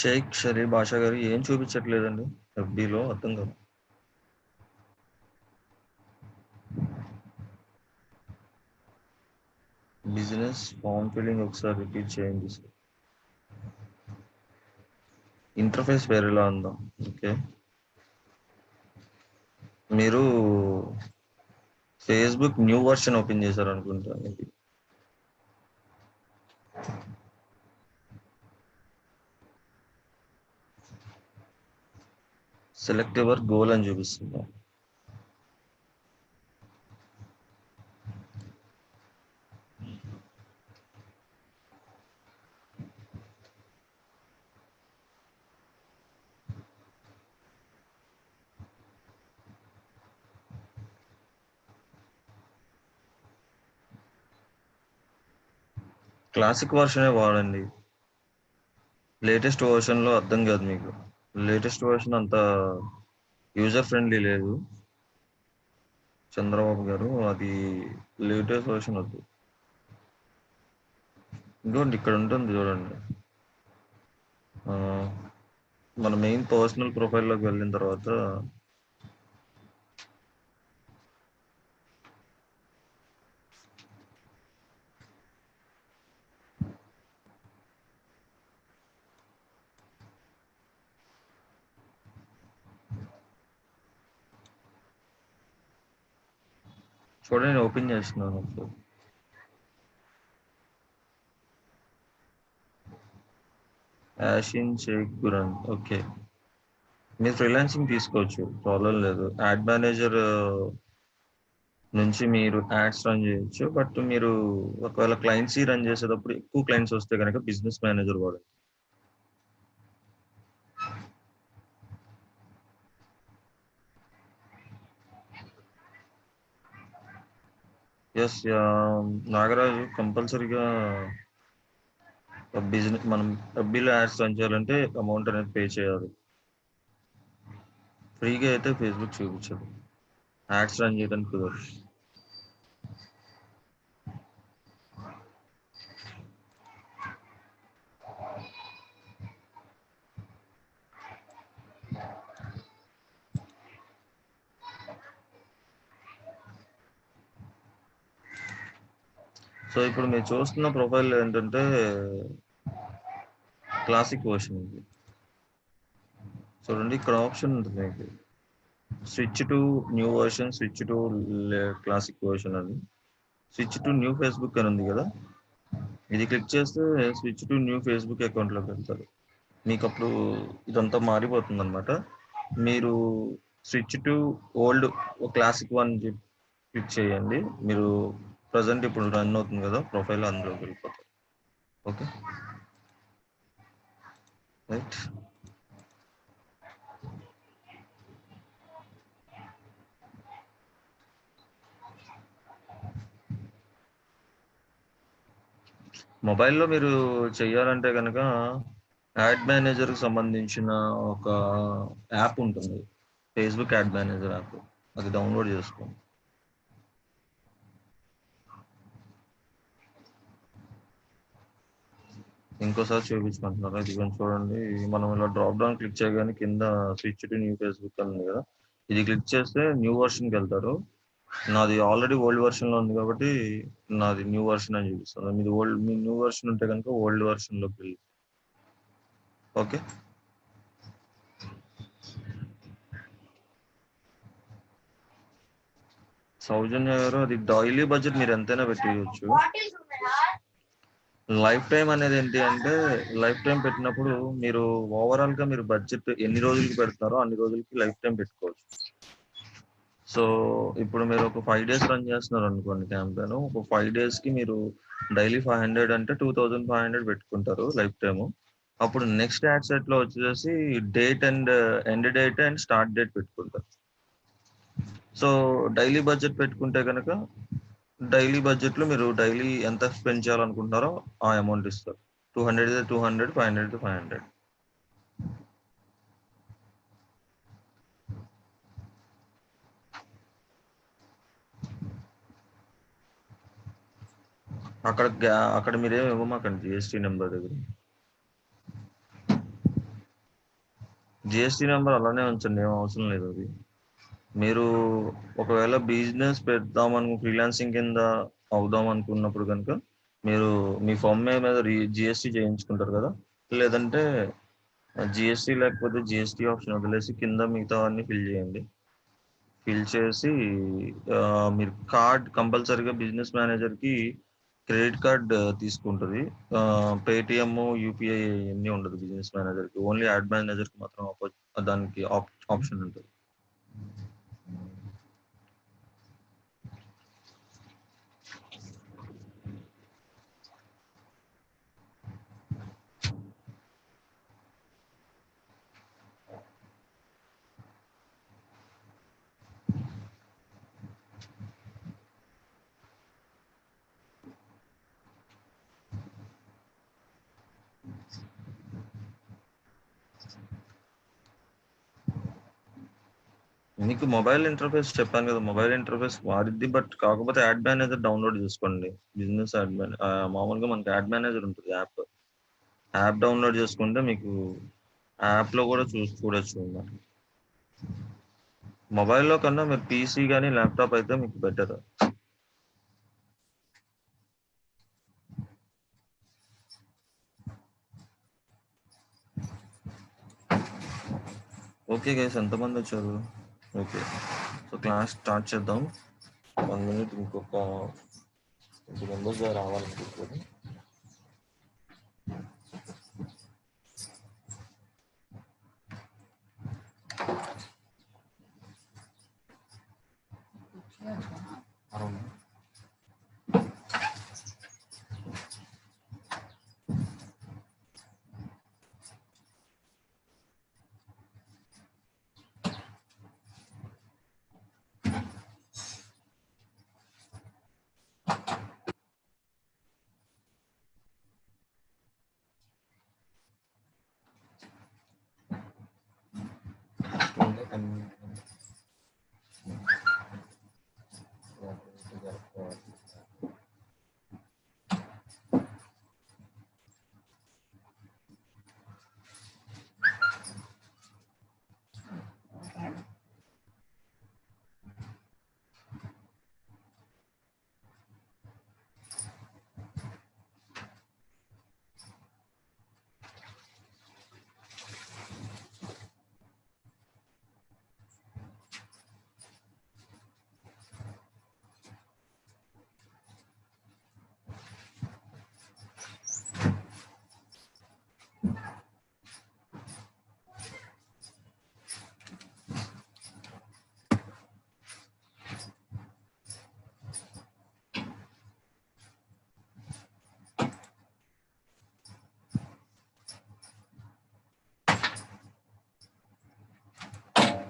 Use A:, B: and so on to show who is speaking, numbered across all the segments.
A: షేక్ షరీ భాషా గారు ఏం చూపించట్లేదండి ఎఫ్బిలో అర్థం కాదు. బిజినెస్ ఫామ్ ఫిల్లింగ్ ఒకసారి రిపీట్ చేయండి సార్. ఇంటర్ఫేస్ వేరేలా ఉందా? ఓకే, మీరు ఫేస్బుక్ న్యూ వర్షన్ ఓపెన్ చేశారు అనుకుంటా. ఇది సెలెక్ట్ యువర్ గోల్ అని చూపిస్తుందా? క్లాసిక్ వర్షనే వాడండి. లేటెస్ట్ వర్షన్లో అర్థం కాదు మీకు. లేటెస్ట్ వర్షన్ అంత యూజర్ ఫ్రెండ్లీ లేదు చంద్రబాబు గారు. అది లేటెస్ట్ వర్షన్ వద్దు. ఇంకోండి ఇక్కడ ఉంటుంది చూడండి. మన మెయిన్ పర్సనల్ ప్రొఫైల్లోకి వెళ్ళిన తర్వాత చూడండి, ఓపెన్ చేస్తున్నాను. యాషిన్ షేక్ గురన్. ఓకే, మీరు ఫ్రీలాన్సింగ్ తీసుకోవచ్చు, ప్రాబ్లం లేదు. యాడ్ మేనేజర్ నుంచి మీరు యాడ్స్ రన్ చేయొచ్చు. బట్ మీరు ఒకవేళ క్లయింట్స్ రన్ చేసేటప్పుడు ఎక్కువ క్లయింట్స్ వస్తే కనుక బిజినెస్ మేనేజర్ వాడండి. ఎస్, నాగరాజు కంపల్సరీగా బిజినెస్ మనం ఎఫ్బీలో యాడ్స్ రన్ చేయాలంటే అమౌంట్ అనేది పే చేయాలి. ఫ్రీగా అయితే ఫేస్బుక్ చూపించదు, యాడ్స్ రన్ చేయడానికి కుదరదు. సో ఇప్పుడు మీరు చూస్తున్న ప్రొఫైల్ ఏంటంటే క్లాసిక్ వర్షన్ ఇది. చూడండి, ఇక్కడ ఆప్షన్ ఉంటుంది మీకు, switch to new version, switch to classic version అని. స్విచ్ టు న్యూ ఫేస్బుక్ అని ఉంది కదా, ఇది క్లిక్ చేస్తే స్విచ్ టు న్యూ ఫేస్బుక్ అకౌంట్లోకి వెళ్తారు. మీకు అప్పుడు ఇదంతా మారిపోతుంది అనమాట. మీరు switch to old classic one click చేయండి. మీరు ప్రజెంట్ ఇప్పుడు రన్ అవుతుంది కదా ప్రొఫైల్, అందులోకి వెళ్ళిపోతారు. Okay, right. మొబైల్లో మీరు చెయ్యాలంటే కనుక యాడ్ మేనేజర్కి సంబంధించిన ఒక యాప్ ఉంటుంది, ఫేస్బుక్ యాడ్ మేనేజర్ యాప్. అది డౌన్లోడ్ చేసుకోండి. ఇంకోసారి చూపించుకుంటున్నారు, ఇది కొంచెం చూడండి. మనం ఇలా డ్రాప్ డౌన్ క్లిక్ చేయగానే కింద స్విచ్ టు న్యూ ఫేస్బుక్ అని ఉంది కదా, ఇది క్లిక్ చేస్తే న్యూ వర్షన్కి వెళ్తారు. నాది ఆల్రెడీ ఓల్డ్ వర్షన్లో ఉంది కాబట్టి నాది న్యూ వర్షన్ అని చూపిస్తుంది. మీ న్యూ వర్షన్ ఉంటే కనుక ఓల్డ్ వర్షన్లోకి వెళ్ళి. ఓకే, సౌజన్య గారు, అది డైలీ బడ్జెట్ మీరు ఎంతైనా పెట్టేయచ్చు. లైఫ్ టైం అనేది ఏంటి అంటే, లైఫ్ టైం పెట్టినప్పుడు మీరు ఓవరాల్ గా మీరు బడ్జెట్ ఎన్ని రోజులకి పెడతారో అన్ని రోజులకి లైఫ్ టైం పెట్టుకోవచ్చు. సో ఇప్పుడు మీరు ఒక 5 days రన్ చేస్తున్నారు అనుకోండి క్యాంపెయిన్, ఒక 5 days కి మీరు డైలీ 500 అంటే 2500 పెట్టుకుంటారు లైఫ్ టైమ్. అప్పుడు నెక్స్ట్ యాడ్ సెట్ లో వచ్చేసి date and end date and start date పెట్టుకుంటారు. సో డైలీ బడ్జెట్ పెట్టుకుంటే కనుక డైలీ బడ్జెట్ లో మీరు డైలీ ఎంత స్పెండ్ చేయాలనుకుంటున్నారో ఆ అమౌంట్ ఇస్తారు. 200 200, 500 500. అక్కడ అక్కడ మీరేమి ఇవ్వమాకండి జిఎస్టీ నెంబర్ దగ్గర. జిఎస్టీ నెంబర్ అలానే ఉంచండి, ఏం అవసరం లేదు అది. మీరు ఒకవేళ బిజినెస్ పెడదామను ఫ్రీలాన్సింగ్ కింద అవుదాం అనుకున్నప్పుడు కనుక మీరు మీ ఫర్మ్ మీద జిఎస్టీ చేయించుకుంటారు కదా, లేదంటే జిఎస్టీ లేకపోతే జిఎస్టీ ఆప్షన్ వదిలేసి కింద మిగతా అన్ని ఫిల్ చేయండి. ఫిల్ చేసి మీరు కార్డ్ కంపల్సరీగా బిజినెస్ మేనేజర్కి క్రెడిట్ కార్డ్ తీసుకుంటుంది. పేటిఎం, యూపీఐ అన్నీ ఉండదు బిజినెస్ మేనేజర్కి, ఓన్లీ యాడ్ మేనేజర్కి మాత్రం దానికి ఆప్షన్ ఉంటుంది. మీకు మొబైల్ ఇంటర్ఫేస్ చెప్పాను కదా, మొబైల్ ఇంటర్ఫేస్ వారిద్ది, బట్ కాకపోతే యాడ్ మేనేజర్ డౌన్లోడ్ చేసుకోండి. బిజినెస్ యాడ్ మామూలుగా మనకి యాడ్ మేనేజర్ ఉంటుంది, యాప్ డౌన్లోడ్ చేసుకుంటే మీకు యాప్లో కూడా చూడొచ్చు అన్నమాట. మొబైల్లో కన్నా మీరు పీసీ కానీ ల్యాప్టాప్ అయితే మీకు బెటర్. ఓకే గైస్, ఎంతమంది వచ్చారు? ఓకే, సో క్లాస్ స్టార్ట్ చేద్దాం. 1 minute, ఇంకొక 20 మెంబర్స్ రావాలనుకుంటున్నారు.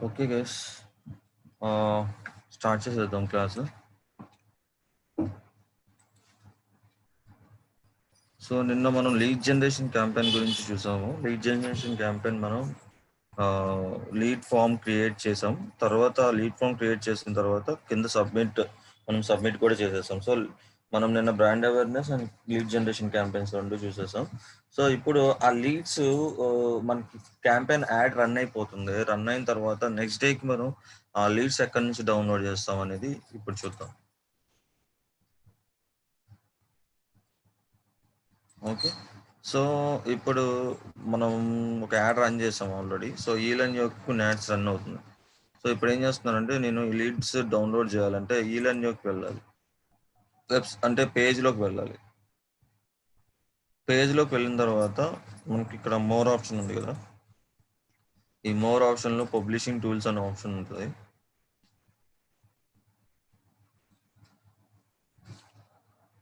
A: ఓకే గైస్, స్టార్ట్ చేసేద్దాం క్లాస్. సో నిన్న మనం లీడ్ జనరేషన్ క్యాంపెయిన్ గురించి చూసాము. లీడ్ జనరేషన్ క్యాంపెయిన్ మనం లీడ్ ఫామ్ క్రియేట్ చేసాం. తర్వాత లీడ్ ఫామ్ క్రియేట్ చేసిన తర్వాత కింద సబ్మిట్ కూడా చేసేసాం. సో మనం నిన్న brand awareness and lead generation campaigns రెండు చూసేసాం. సో ఇప్పుడు ఆ లీడ్స్ మనకి క్యాంపెయిన్ యాడ్ రన్ అయిపోతుంది. రన్ అయిన తర్వాత నెక్స్ట్ డేకి మనం ఆ లీడ్స్ ఎక్కడి నుంచి డౌన్లోడ్ చేస్తాం అనేది ఇప్పుడు చూద్దాం. ఓకే, సో ఇప్పుడు మనం ఒక యాడ్ రన్ చేసాం ఆల్రెడీ. సో ఈలన్ యొక్క యాడ్స్ రన్ అవుతుంది. సో ఇప్పుడు ఏం చేస్తున్నానంటే, నేను ఈ లీడ్స్ డౌన్లోడ్ చేయాలంటే ఈలన్ యొక్క వెళ్ళాలి, అంటే పేజ్లోకి వెళ్ళాలి. పేజ్లోకి వెళ్ళిన తర్వాత మనకి ఇక్కడ మోర్ ఆప్షన్ ఉంది కదా, ఈ మోర్ ఆప్షన్లో పబ్లిషింగ్ టూల్స్ అనే ఆప్షన్ ఉంటుంది.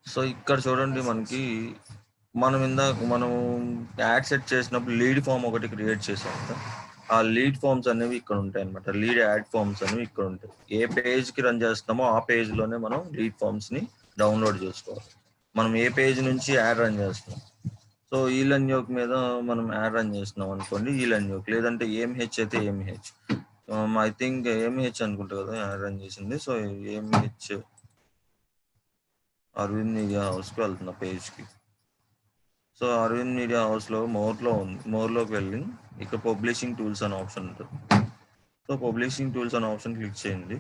A: సో ఇక్కడ చూడండి, మనకి మనం యాడ్ సెట్ చేసినప్పుడు లీడ్ ఫామ్ ఒకటి క్రియేట్ చేసాం కదా, ఆ లీడ్ ఫామ్స్ అనేవి ఇక్కడ ఉంటాయి అనమాట. లీడ్ యాడ్ ఫామ్స్ అనేవి ఇక్కడ ఉంటాయి. ఏ పేజ్కి రన్ చేస్తామో ఆ పేజ్లోనే మనం లీడ్ ఫామ్స్ని డౌన్లోడ్ చేసుకోవాలి. మనం ఏ పేజ్ నుంచి యాడ్ రన్ చేస్తున్నాం. సో ఈలన్ యోక్ మీద మనం యాడ్ రన్ చేస్తున్నాం అనుకోండి, ఈలన్ యోక్, లేదంటే ఏఎంహెచ్ అయితే ఏఎంహెచ్, ఐ థింక్ ఏఎంహెచ్ అనుకుంటా కదా యాడ్ రన్ చేసింది. సో ఏఎంహెచ్ అరవింద్ మీడియా హౌస్కి వెళ్తున్న పేజ్కి. సో అరవింద్ మీడియా హౌస్లో మోర్లోకి వెళ్ళి ఇక్కడ పబ్లిషింగ్ టూల్స్ అనే ఆప్షన్ ఉంటుంది. సో పబ్లిషింగ్ టూల్స్ అనే ఆప్షన్ క్లిక్ చేయండి.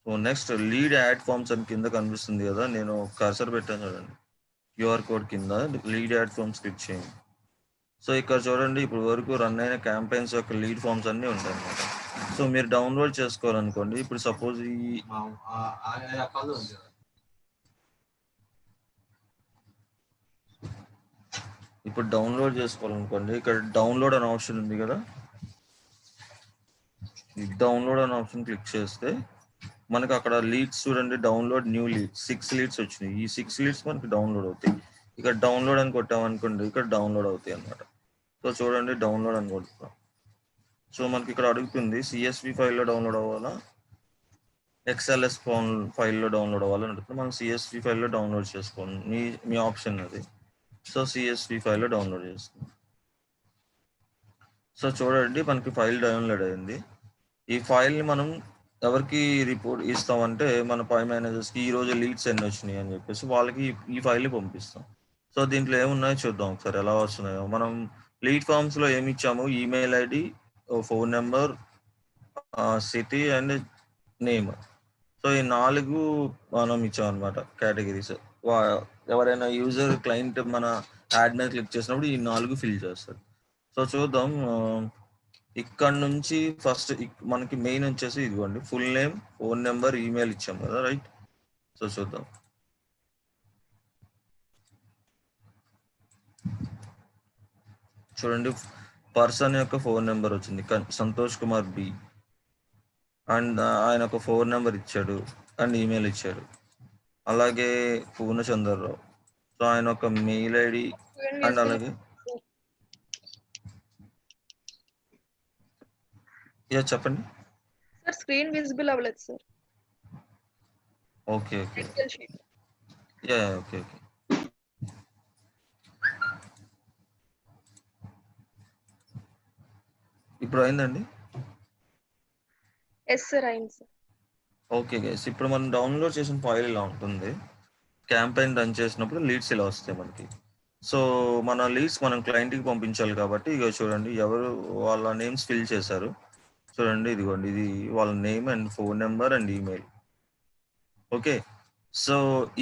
A: So next lead ad forms అని కింద కనిపిస్తుంది కదా, నేను కర్సర్ పెట్టాను చూడండి, క్యూఆర్ కోడ్ కింద లీడ్ యాడ్ ఫార్మ్స్ క్లిక్ చేయండి. సో ఇక్కడ చూడండి, ఇప్పుడు వరకు రన్ అయిన క్యాంపెయిన్స్ యొక్క లీడ్ ఫార్మ్స్ అన్నీ ఉంటాయి అన్నమాట. సో మీరు డౌన్లోడ్ చేసుకోవాలనుకోండి, ఇప్పుడు సపోజ్ ఇప్పుడు డౌన్లోడ్ చేసుకోవాలనుకోండి, ఇక్కడ డౌన్లోడ్ అనే ఆప్షన్ ఉంది కదా, ఈ డౌన్లోడ్ అనే ఆప్షన్ క్లిక్ చేస్తే మనకు అక్కడ లీడ్స్ చూడండి, డౌన్లోడ్ న్యూ లీడ్స్ 6 లీడ్స్ వచ్చినాయి. ఈ 6 లీడ్స్ మనకి డౌన్లోడ్ అవుతాయి. ఇక్కడ డౌన్లోడ్ అని కొట్టామనుకోండి, ఇక్కడ డౌన్లోడ్ అవుతాయి అన్నమాట. సో చూడండి, డౌన్లోడ్ అని కొడుతున్నాం. సో మనకి ఇక్కడ అడుగుతుంది CSV ఫైల్లో డౌన్లోడ్ అవ్వాలా, XLS ఫైల్లో డౌన్లోడ్ అవ్వాలని అడుగుతుంది. మనం CSV ఫైల్లో డౌన్లోడ్ చేసుకోండి, మీ ఆప్షన్ అది. సో CSV ఫైల్లో డౌన్లోడ్ చేస్తుంది. సో చూడండి, మనకి ఫైల్ డౌన్లోడ్ అయింది. ఈ ఫైల్ని మనం ఎవరికి రిపోర్ట్ ఇస్తామంటే మన పై మేనేజర్స్కి ఈరోజు లీడ్స్ ఎన్ని వచ్చినాయి అని చెప్పేసి వాళ్ళకి ఈ ఫైల్ని పంపిస్తాం. సో దీంట్లో ఏమున్నాయో చూద్దాం ఒకసారి ఎలా వస్తున్నాయో. మనం లీడ్ ఫామ్స్లో ఏమి ఇచ్చాము, email ID, phone number, city and name. So ఈ 4 మనం ఇచ్చాం అనమాట కేటగిరీస్. ఎవరైనా యూజర్ క్లయింట్ మన యాడ్ మీద క్లిక్ చేసినప్పుడు ఈ 4 ఫిల్ చేస్తారు. సో చూద్దాం, ఇక్కడ నుంచి ఫస్ట్ మనకి మెయిన్ వచ్చేసి ఇదిగోండి, full name, phone number, email ఇచ్చాం కదా, రైట్. సో చూద్దాం, చూడండి, పర్సన్ యొక్క ఫోన్ నెంబర్ వచ్చింది సంతోష్ కుమార్ బి, అండ్ ఆయన ఒక ఫోన్ నెంబర్ ఇచ్చాడు అండ్ ఈమెయిల్ ఇచ్చాడు. అలాగే పూర్ణచంద్రరావు, సో ఆయన ఒక మెయిల్ ఐడి అండ్ అలాగే చెప్పండి
B: సార్. స్క్రీన్ విజిబుల్ అవ్వలేదు సార్.
A: Okay okay okay. ఇప్పుడు అయిందండి?
B: ఎస్ సార్, అయింది సార్.
A: ఓకే గైస్, ఇప్పుడు మనం డౌన్లోడ్ చేసిన ఫైల్ ఇలా ఉంటుంది. క్యాంపెయిన్ రన్ చేసినప్పుడు లీడ్స్ ఇలా వస్తాయి మనకి. సో మన లీడ్స్ మనం క్లయింట్కి పంపించాలి కాబట్టి ఇక చూడండి, ఎవరు వాళ్ళ నేమ్స్ ఫిల్ చేశారు చూడండి, ఇదిగోండి, ఇది వాళ్ళ name and phone number and email. Okay, so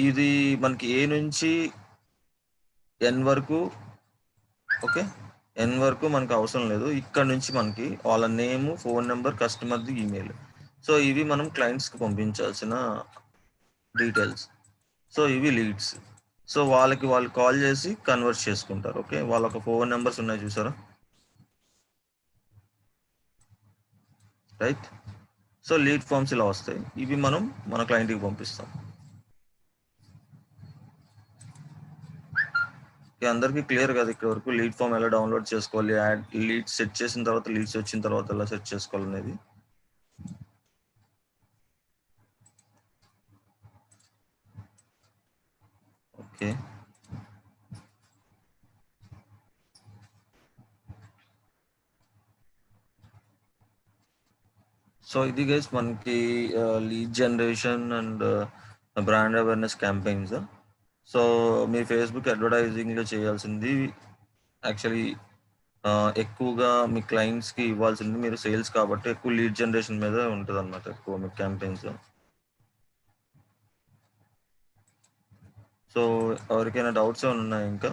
A: ఇది మనకి ఏ నుంచి ఎన్ వరకు, ఓకే, ఎన్ వరకు మనకు అవసరం లేదు. ఇక్కడ నుంచి మనకి వాళ్ళ నేమ్, ఫోన్ నెంబర్, కస్టమర్ది ఈమెయిల్. సో ఇవి మనం క్లయింట్స్కి పంపించాల్సిన డీటెయిల్స్. సో ఇవి లీడ్స్. సో వాళ్ళు కాల్ చేసి కన్వర్ట్ చేసుకుంటారు. ఓకే, వాళ్ళ ఫోన్ నెంబర్స్ ఉన్నాయి చూసారా, రైట్. సో లీడ్ ఫామ్స్ ఇలా వస్తాయి, ఇవి మనం మన క్లయింట్కి పంపిస్తాం. అందరికీ క్లియర్ కదా ఇక్కడ వరకు, లీడ్ ఫామ్ ఎలా డౌన్లోడ్ చేసుకోవాలి, యాడ్ లీడ్స్ సెట్ చేసిన తర్వాత, లీడ్స్ వచ్చిన తర్వాత ఎలా సెట్ చేసుకోవాలి అనేది. ఓకే, సో ఇది గైస్ మనకి lead generation and brand awareness campaigns. So మీ ఫేస్బుక్ అడ్వర్టైజింగ్లో చేయాల్సింది యాక్చువల్లీ ఎక్కువగా మీ క్లయింట్స్కి ఇవ్వాల్సింది, మీరు సేల్స్ కాబట్టి ఎక్కువ లీడ్ జనరేషన్ మీద ఉంటుంది అనమాట ఎక్కువ మీ క్యాంపెయిన్స్. సో ఎవరికైనా డౌట్స్ ఏమైనా ఉన్నాయా ఇంకా?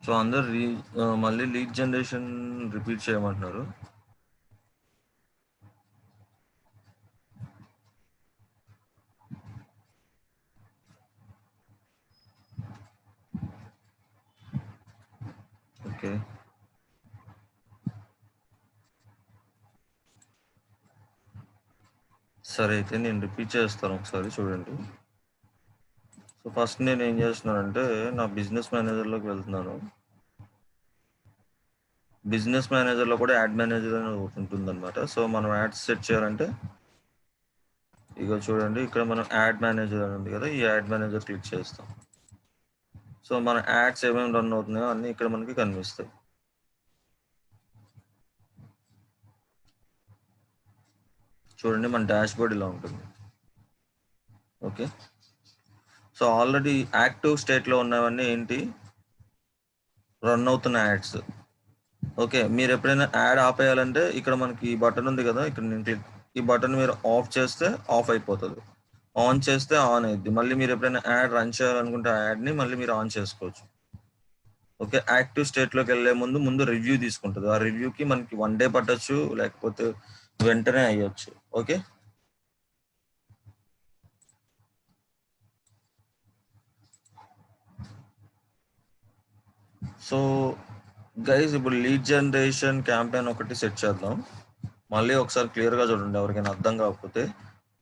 A: సో అందరు మళ్ళీ లీడ్ జనరేషన్ రిపీట్ చేయమంటున్నారు. ఓకే, సరే అయితే నేను రిపీట్ చేస్తాను, ఒకసారి చూడండి. సో ఫస్ట్ నేను ఏం చేస్తున్నానంటే నా బిజినెస్ మేనేజర్లోకి వెళ్తున్నాను. బిజినెస్ మేనేజర్లో కూడా యాడ్ మేనేజర్ అని ఉంటుంది అనమాట. సో మనం యాడ్స్ సెట్ చేయాలంటే ఇక చూడండి ఇక్కడ మనం యాడ్ మేనేజర్ అని ఉంది కదా, ఈ యాడ్ మేనేజర్ క్లిక్ చేస్తాం. సో మన యాడ్స్ ఏమేమి రన్ అవుతున్నాయో అన్నీ ఇక్కడ మనకి కనిపిస్తాయి. చూడండి మన డాష్ బోర్డ్ ఇలా ఉంటుంది. ఓకే, సో ఆల్రెడీ యాక్టివ్ స్టేట్లో ఉన్నవన్నీ ఏంటి, రన్ అవుతున్న యాడ్స్. ఓకే, మీరు ఎప్పుడైనా యాడ్ ఆపేయాలంటే ఇక్కడ మనకి ఈ బటన్ ఉంది కదా, ఇక్కడ నేను క్లిక్, ఈ బటన్ మీరు ఆఫ్ చేస్తే ఆఫ్ అయిపోతుంది, ఆన్ చేస్తే ఆన్ అయ్యిద్ది. మళ్ళీ మీరు ఎప్పుడైనా యాడ్ రన్ చేయాలనుకుంటే ఆ యాడ్ని మళ్ళీ మీరు ఆన్ చేసుకోవచ్చు. ఓకే, యాక్టివ్ స్టేట్లోకి వెళ్ళే ముందు రివ్యూ తీసుకుంటుంది. ఆ రివ్యూకి మనకి 1 డే పట్టచ్చు, లేకపోతే వెంటనే అయ్యొచ్చు. ఓకే, సో గైస్ ఇప్పుడు లీడ్ జనరేషన్ క్యాంపెయిన్ ఒకటి సెట్ చేద్దాం. మళ్ళీ ఒకసారి క్లియర్గా చూడండి, ఎవరికైనా అర్థం కాకపోతే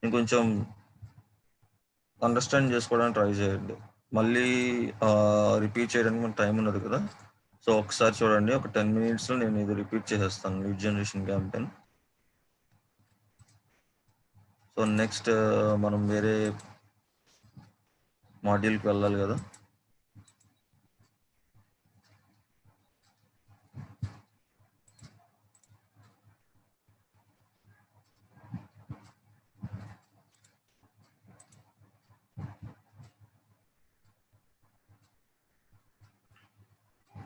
A: ఇంకొంచెం అండర్స్టాండ్ చేసుకోవడానికి ట్రై చేయండి. మళ్ళీ రిపీట్ చేయడానికి మనకు టైం ఉండదు కదా. సో ఒకసారి చూడండి, ఒక 10 minutesలో నేను ఇది రిపీట్ చేసేస్తాను, lead generation campaign. So next మనం వేరే మాడ్యూల్కి వెళ్ళాలి కదా.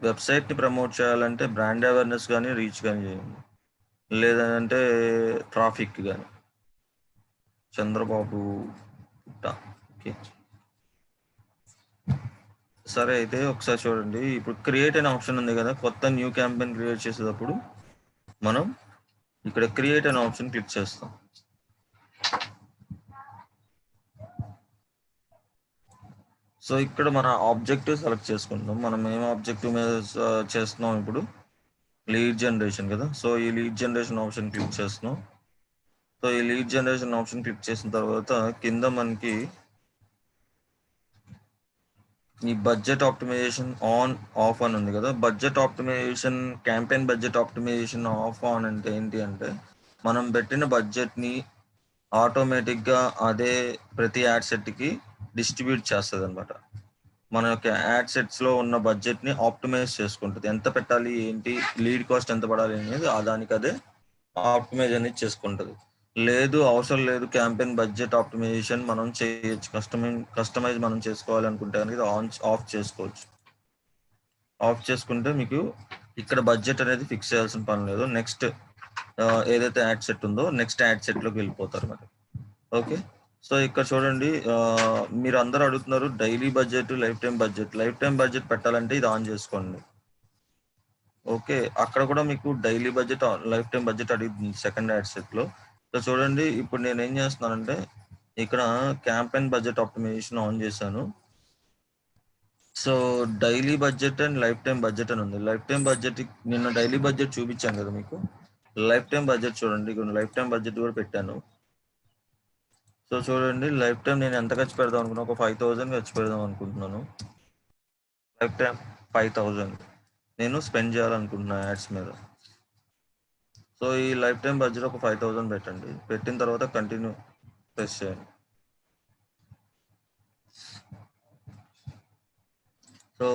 A: వెబ్సైట్ని ప్రమోట్ చేయాలంటే బ్రాండ్ అవేర్నెస్ కానీ రీచ్ కానీ చేయండి, లేదంటే ట్రాఫిక్ కానీ. చంద్రబాబు పుట్ట. ఓకే, సరే అయితే ఒకసారి చూడండి, ఇప్పుడు క్రియేట్ అనే ఆప్షన్ ఉంది కదా, కొత్త న్యూ క్యాంపెయిన్ క్రియేట్ చేసేటప్పుడు మనం ఇక్కడ క్రియేట్ అనే ఆప్షన్ క్లిక్ చేస్తాం. సో ఇక్కడ మన ఆబ్జెక్టివ్ సెలెక్ట్ చేసుకుంటాం. మనం ఏం ఆబ్జెక్టివ్ మీద చేస్తున్నాం ఇప్పుడు, లీడ్ జనరేషన్ కదా. సో ఈ లీడ్ జనరేషన్ ఆప్షన్ క్లిక్ చేస్తున్నాం. సో ఈ లీడ్ జనరేషన్ ఆప్షన్ క్లిక్ చేసిన తర్వాత కింద మనకి ఈ బడ్జెట్ ఆప్టిమైజేషన్ ఆన్ ఆఫ్ అని ఉంది కదా. Budget optimization, campaign budget optimization off on అంటే ఏంటి అంటే, మనం పెట్టిన బడ్జెట్ని ఆటోమేటిక్గా అదే ప్రతి యాడ్ సెట్కి డిస్ట్రిబ్యూట్ చేస్తుంది అనమాట. మన యొక్క యాడ్ సెట్స్లో ఉన్న బడ్జెట్ని ఆప్టిమైజ్ చేసుకుంటుంది. ఎంత పెట్టాలి ఏంటి, లీడ్ కాస్ట్ ఎంత పడాలి అనేది దానికి అదే ఆప్టిమైజ్ అనేది చేసుకుంటుంది. లేదు అవసరం లేదు, క్యాంపెయిన్ బడ్జెట్ ఆప్టిమైజేషన్ మనం చేయొచ్చు, కస్టమైజ్ మనం చేసుకోవాలి అనుకుంటే అనేది ఆఫ్ చేసుకోవచ్చు. ఆఫ్ చేసుకుంటే మీకు ఇక్కడ బడ్జెట్ అనేది ఫిక్స్ చేయాల్సిన పని లేదు. నెక్స్ట్ ఏదైతే యాడ్ సెట్ ఉందో నెక్స్ట్ యాడ్ సెట్లోకి వెళ్ళిపోతారు మరి. ఓకే, సో ఇక్కడ చూడండి, మీరు అందరూ అడుగుతున్నారు daily budget, life time budget. Life time budget పెట్టాలంటే ఇది ఆన్ చేసుకోండి. ఓకే, అక్కడ కూడా మీకు daily budget, life time budget అడుగుతుంది సెకండ్ యాడ్ సెట్లో. సో చూడండి, ఇప్పుడు నేను ఏం చేస్తున్నానంటే ఇక్కడ క్యాంపెయిన్ బడ్జెట్ ఆప్టిమైజేషన్ ఆన్ చేశాను. So daily budget and life time budget అని ఉంది. లైఫ్ టైం బడ్జెట్ నిన్న డైలీ బడ్జెట్ చూపించాను కదా మీకు. లైఫ్ టైం బడ్జెట్ చూడండి, ఇక్కడ లైఫ్ టైం బడ్జెట్ కూడా పెట్టాను. సో చూడండి, లైఫ్ టైం నేను ఎంత ఖర్చు పెడదాం అనుకున్నా, ఒక 5,000 ఖర్చు పెడదాం అనుకుంటున్నాను. లైఫ్ టైం 5,000 నేను స్పెండ్ చేయాలనుకుంటున్నా యాడ్స్ మీద. సో ఈ లైఫ్ టైం బడ్జెట్ ఒక 5,000 పెట్టండి. పెట్టిన తర్వాత కంటిన్యూ ప్రెస్ చేయండి. సో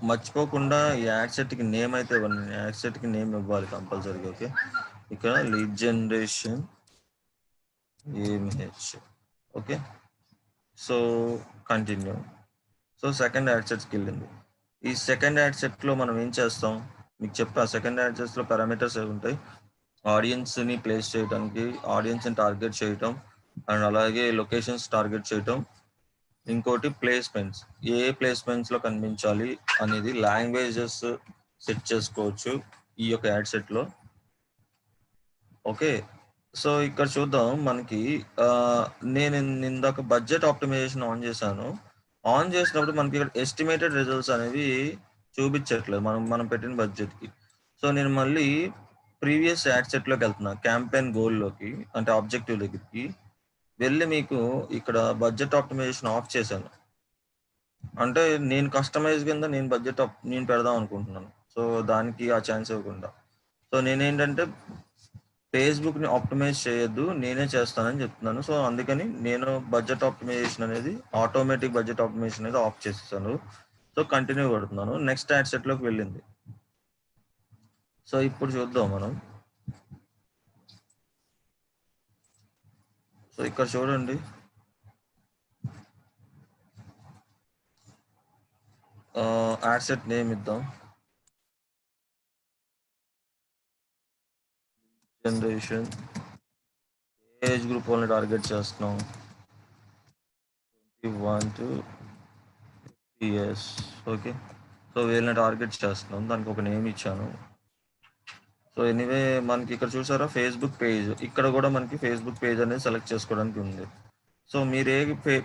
A: మర్చిపోకుండా ఈ యాడ్ సెట్కి నేమ్ అయితే ఇవ్వండి, యాడ్ సెట్కి నేమ్ ఇవ్వాలి కంపల్సరీగా. ఓకే, ఇక్కడ లీడ్ జనరేషన్ ఏమిహెచ్. Okay, so continue. So second ad సెట్స్కి వెళ్ళింది. ఈ సెకండ్ యాడ్ సెట్లో మనం ఏం చేస్తాం మీకు చెప్పా. సెకండ్ యాడ్ సెట్స్లో పారామీటర్స్ ఏమి ఉంటాయి, ఆడియన్స్ని ప్లేస్ చేయడానికి, ఆడియన్స్ని టార్గెట్ చేయటం, అండ్ అలాగే లొకేషన్స్ టార్గెట్ చేయటం, ఇంకోటి ప్లేస్మెంట్స్, ఏ ప్లేస్మెంట్స్లో కనిపించాలి అనేది, లాంగ్వేజెస్ సెట్ చేసుకోవచ్చు ఈ యొక్క యాడ్ సెట్లో. ఓకే, సో ఇక్కడ చూద్దాం మనకి నేను ఇందాక బడ్జెట్ ఆప్టిమైజేషన్ ఆన్ చేశాను. ఆన్ చేసినప్పుడు మనకి ఇక్కడ ఎస్టిమేటెడ్ రిజల్ట్స్ అనేవి చూపించట్లేదు మనం పెట్టిన బడ్జెట్కి. సో నేను మళ్ళీ ప్రీవియస్ యాడ్ సెట్లోకి వెళ్తున్నా, క్యాంపెయిన్ గోల్లోకి అంటే ఆబ్జెక్టివ్ దగ్గరికి వెళ్ళి మీకు ఇక్కడ బడ్జెట్ ఆప్టిమైజేషన్ ఆఫ్ చేశాను. అంటే నేను కస్టమైజ్ కింద నేను బడ్జెట్ నేను పెడదాం అనుకుంటున్నాను. సో దానికి ఆ ఛాన్స్ ఇవ్వకుండా. సో నేనేంటంటే ఫేస్బుక్ని ఆప్టిమైజ్ చేయొద్దు, నేనే చేస్తానని చెప్తున్నాను. సో అందుకని నేను బడ్జెట్ ఆప్టిమైజేషన్ అనేది, ఆటోమేటిక్ బడ్జెట్ ఆప్టిమైజేషన్ అనేది ఆఫ్ చేసేసాను. సో కంటిన్యూ కొడుతున్నాను. నెక్స్ట్ యాడ్ సెట్లోకి వెళ్ళింది. సో ఇప్పుడు చూద్దాం మనం. సో ఇక్కడ చూడండి, యాడ్ సెట్ నేమ్ ఇద్దాం, జనరేషన్. ఏజ్ గ్రూప్ వాళ్ళని టార్గెట్ చేస్తున్నాం, 21 to 50 years. ఓకే, సో వీళ్ళని టార్గెట్ చేస్తున్నాం, దానికి ఒక నేమ్ ఇచ్చాను. సో ఎనీవే మనకి ఇక్కడ చూసారా ఫేస్బుక్ పేజ్, ఇక్కడ కూడా మనకి ఫేస్బుక్ పేజ్ అనేది సెలెక్ట్ చేసుకోవడానికి ఉంది. సో మీరు ఏ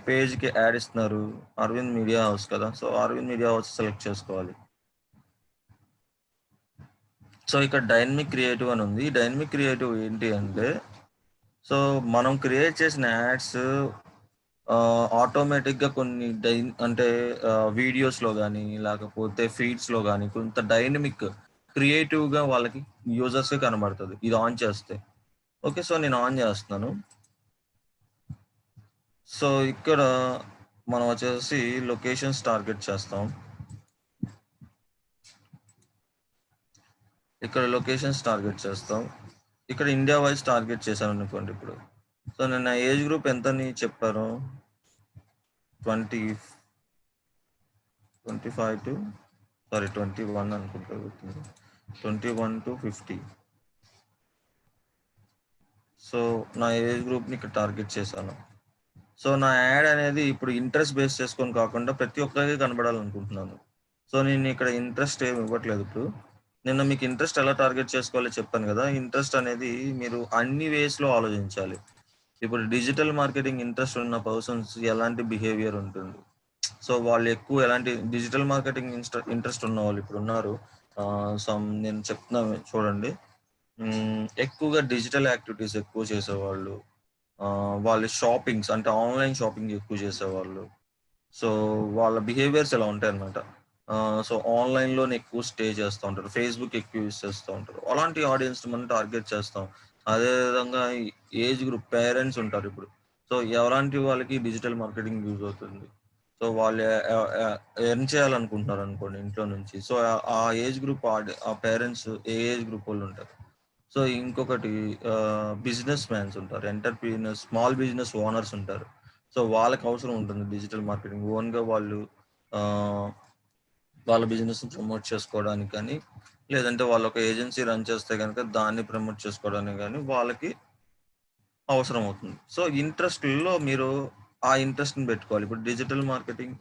A: పేజ్కి యాడ్ ఇస్తున్నారు? అరవింద్ మీడియా హౌస్ కదా, so Arvind media house select చేసుకోవాలి. సో ఇక్కడ డైనమిక్ క్రియేటివ్ అని ఉంది. డైనమిక్ క్రియేటివ్ ఏంటి అంటే, సో మనం క్రియేట్ చేసిన యాడ్స్ ఆటోమేటిక్గా కొన్ని అంటే వీడియోస్లో కానీ లేకపోతే ఫీడ్స్లో కానీ కొంత డైనమిక్ క్రియేటివ్గా వాళ్ళకి యూజర్స్కి కనబడుతుంది ఇది ఆన్ చేస్తే. ఓకే, సో నేను ఆన్ చేస్తున్నాను. సో ఇక్కడ మనం వచ్చేసి లొకేషన్స్ టార్గెట్ చేస్తాం. ఇక్కడ లొకేషన్స్ టార్గెట్ చేస్తాం. ఇక్కడ ఇండియా వైజ్ టార్గెట్ చేశాను అనుకోండి ఇప్పుడు. సో నేను నా ఏజ్ గ్రూప్ ఎంతని చెప్పాను, 25 to 21 అనుకుంటా, 21 to 50. సో నా ఏజ్ గ్రూప్ని ఇక్కడ టార్గెట్ చేశాను. సో నా యాడ్ అనేది ఇప్పుడు ఇంట్రెస్ట్ బేస్ చేసుకొని కాకుండా ప్రతి ఒక్కరికి కనబడాలనుకుంటున్నాను. సో నేను ఇక్కడ ఇంట్రెస్ట్ ఏమి ఇవ్వట్లేదు. ఇప్పుడు నిన్న మీకు ఇంట్రెస్ట్ ఎలా టార్గెట్ చేసుకోవాలో చెప్పాను కదా. ఇంట్రెస్ట్ అనేది మీరు అన్ని వేస్లో ఆలోచించాలి. ఇప్పుడు డిజిటల్ మార్కెటింగ్ ఇంట్రెస్ట్ ఉన్న పర్సన్స్ ఎలాంటి బిహేవియర్ ఉంటుంది, సో వాళ్ళు ఎక్కువ ఎలాంటి డిజిటల్ మార్కెటింగ్ ఇంట్రెస్ట్ ఉన్న వాళ్ళు ఇప్పుడు ఉన్నారు. నేను చెప్తున్నాను చూడండి, ఎక్కువగా డిజిటల్ యాక్టివిటీస్ ఎక్కువ చేసేవాళ్ళు, వాళ్ళ షాపింగ్స్ అంటే ఆన్లైన్ షాపింగ్ ఎక్కువ చేసేవాళ్ళు. సో వాళ్ళ బిహేవియర్స్ ఎలా ఉంటాయి అన్నమాట. సో ఆన్లైన్లోనే ఎక్కువ స్టే చేస్తూ ఉంటారు, ఫేస్బుక్ ఎక్కువ యూజ్ చేస్తూ ఉంటారు. అలాంటి ఆడియన్స్ మనం టార్గెట్ చేస్తాం. అదేవిధంగా ఏజ్ గ్రూప్ పేరెంట్స్ ఉంటారు ఇప్పుడు. సో ఎలాంటి వాళ్ళకి డిజిటల్ మార్కెటింగ్ యూజ్ అవుతుంది, సో వాళ్ళు ఎర్న్ చేయాలనుకుంటున్నారు అనుకోండి ఇంట్లో నుంచి. సో ఆ ఏజ్ గ్రూప్ ఆ పేరెంట్స్ ఏ ఏజ్ గ్రూప్ వాళ్ళు ఉంటారు. సో ఇంకొకటి బిజినెస్ మ్యాన్స్ ఉంటారు, ఎంటర్ప్రీనర్స్, స్మాల్ బిజినెస్ ఓనర్స్ ఉంటారు. సో వాళ్ళకి అవసరం ఉంటుంది డిజిటల్ మార్కెటింగ్. ఓన్గా వాళ్ళు వాళ్ళ బిజినెస్ని ప్రమోట్ చేసుకోవడానికి కానీ, లేదంటే వాళ్ళు ఒక ఏజెన్సీ రన్ చేస్తే కనుక దాన్ని ప్రమోట్ చేసుకోవడానికి కానీ వాళ్ళకి అవసరం అవుతుంది. సో ఇంట్రెస్ట్లో మీరు ఆ ఇంట్రెస్ట్ని పెట్టుకోవాలి. ఇప్పుడు డిజిటల్ మార్కెటింగ్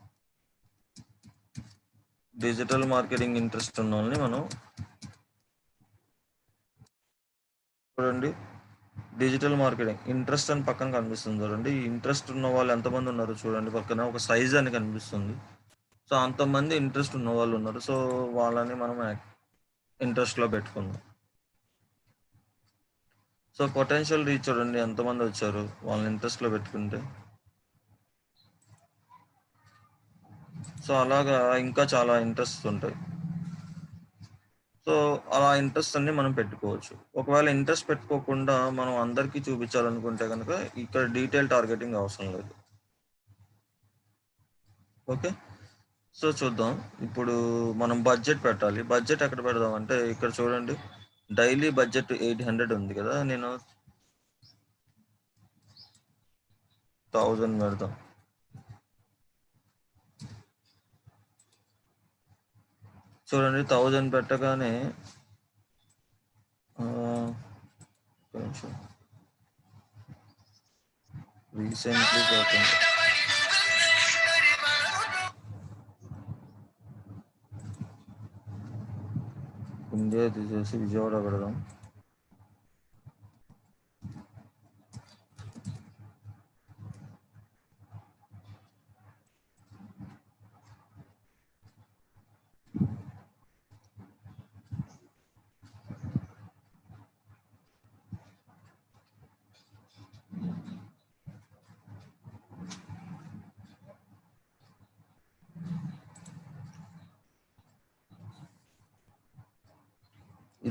A: ఇంట్రెస్ట్ ఉన్న వాళ్ళని మనం చూడండి, డిజిటల్ మార్కెటింగ్ ఇంట్రెస్ట్ అని పక్కన కనిపిస్తుంది చూడండి. ఈ ఇంట్రెస్ట్ ఉన్న వాళ్ళు ఎంతమంది ఉన్నారు చూడండి, పక్కన ఒక సైజ్ అని కనిపిస్తుంది. సో అంతమంది ఇంట్రెస్ట్ ఉన్న వాళ్ళు ఉన్నారు. సో వాళ్ళని మనం ఇంట్రెస్ట్లో పెట్టుకుందాం. సో పొటెన్షియల్ రీచ్ చూడండి ఎంతమంది వచ్చారు వాళ్ళని ఇంట్రెస్ట్లో పెట్టుకుంటే. సో అలాగా ఇంకా చాలా ఇంట్రెస్ట్ ఉంటాయి. సో అలా ఇంట్రెస్ట్ అన్ని మనం పెట్టుకోవచ్చు. ఒకవేళ ఇంట్రెస్ట్ పెట్టుకోకుండా మనం అందరికీ చూపించాలనుకుంటే కనుక ఇక్కడ డీటెయిల్ టార్గెటింగ్ అవసరం లేదు. ఓకే, సో చూద్దాం. ఇప్పుడు మనం బడ్జెట్ పెట్టాలి. బడ్జెట్ ఎక్కడ పెడదాం అంటే ఇక్కడ చూడండి, డైలీ బడ్జెట్ 800 ఉంది కదా, నేను 1000 పెడదాం. చూడండి 1000 పెట్టగానే రీసెంట్లీ కాకుండా ఇండియా తీసేసి విజయవాడ పెడదాం.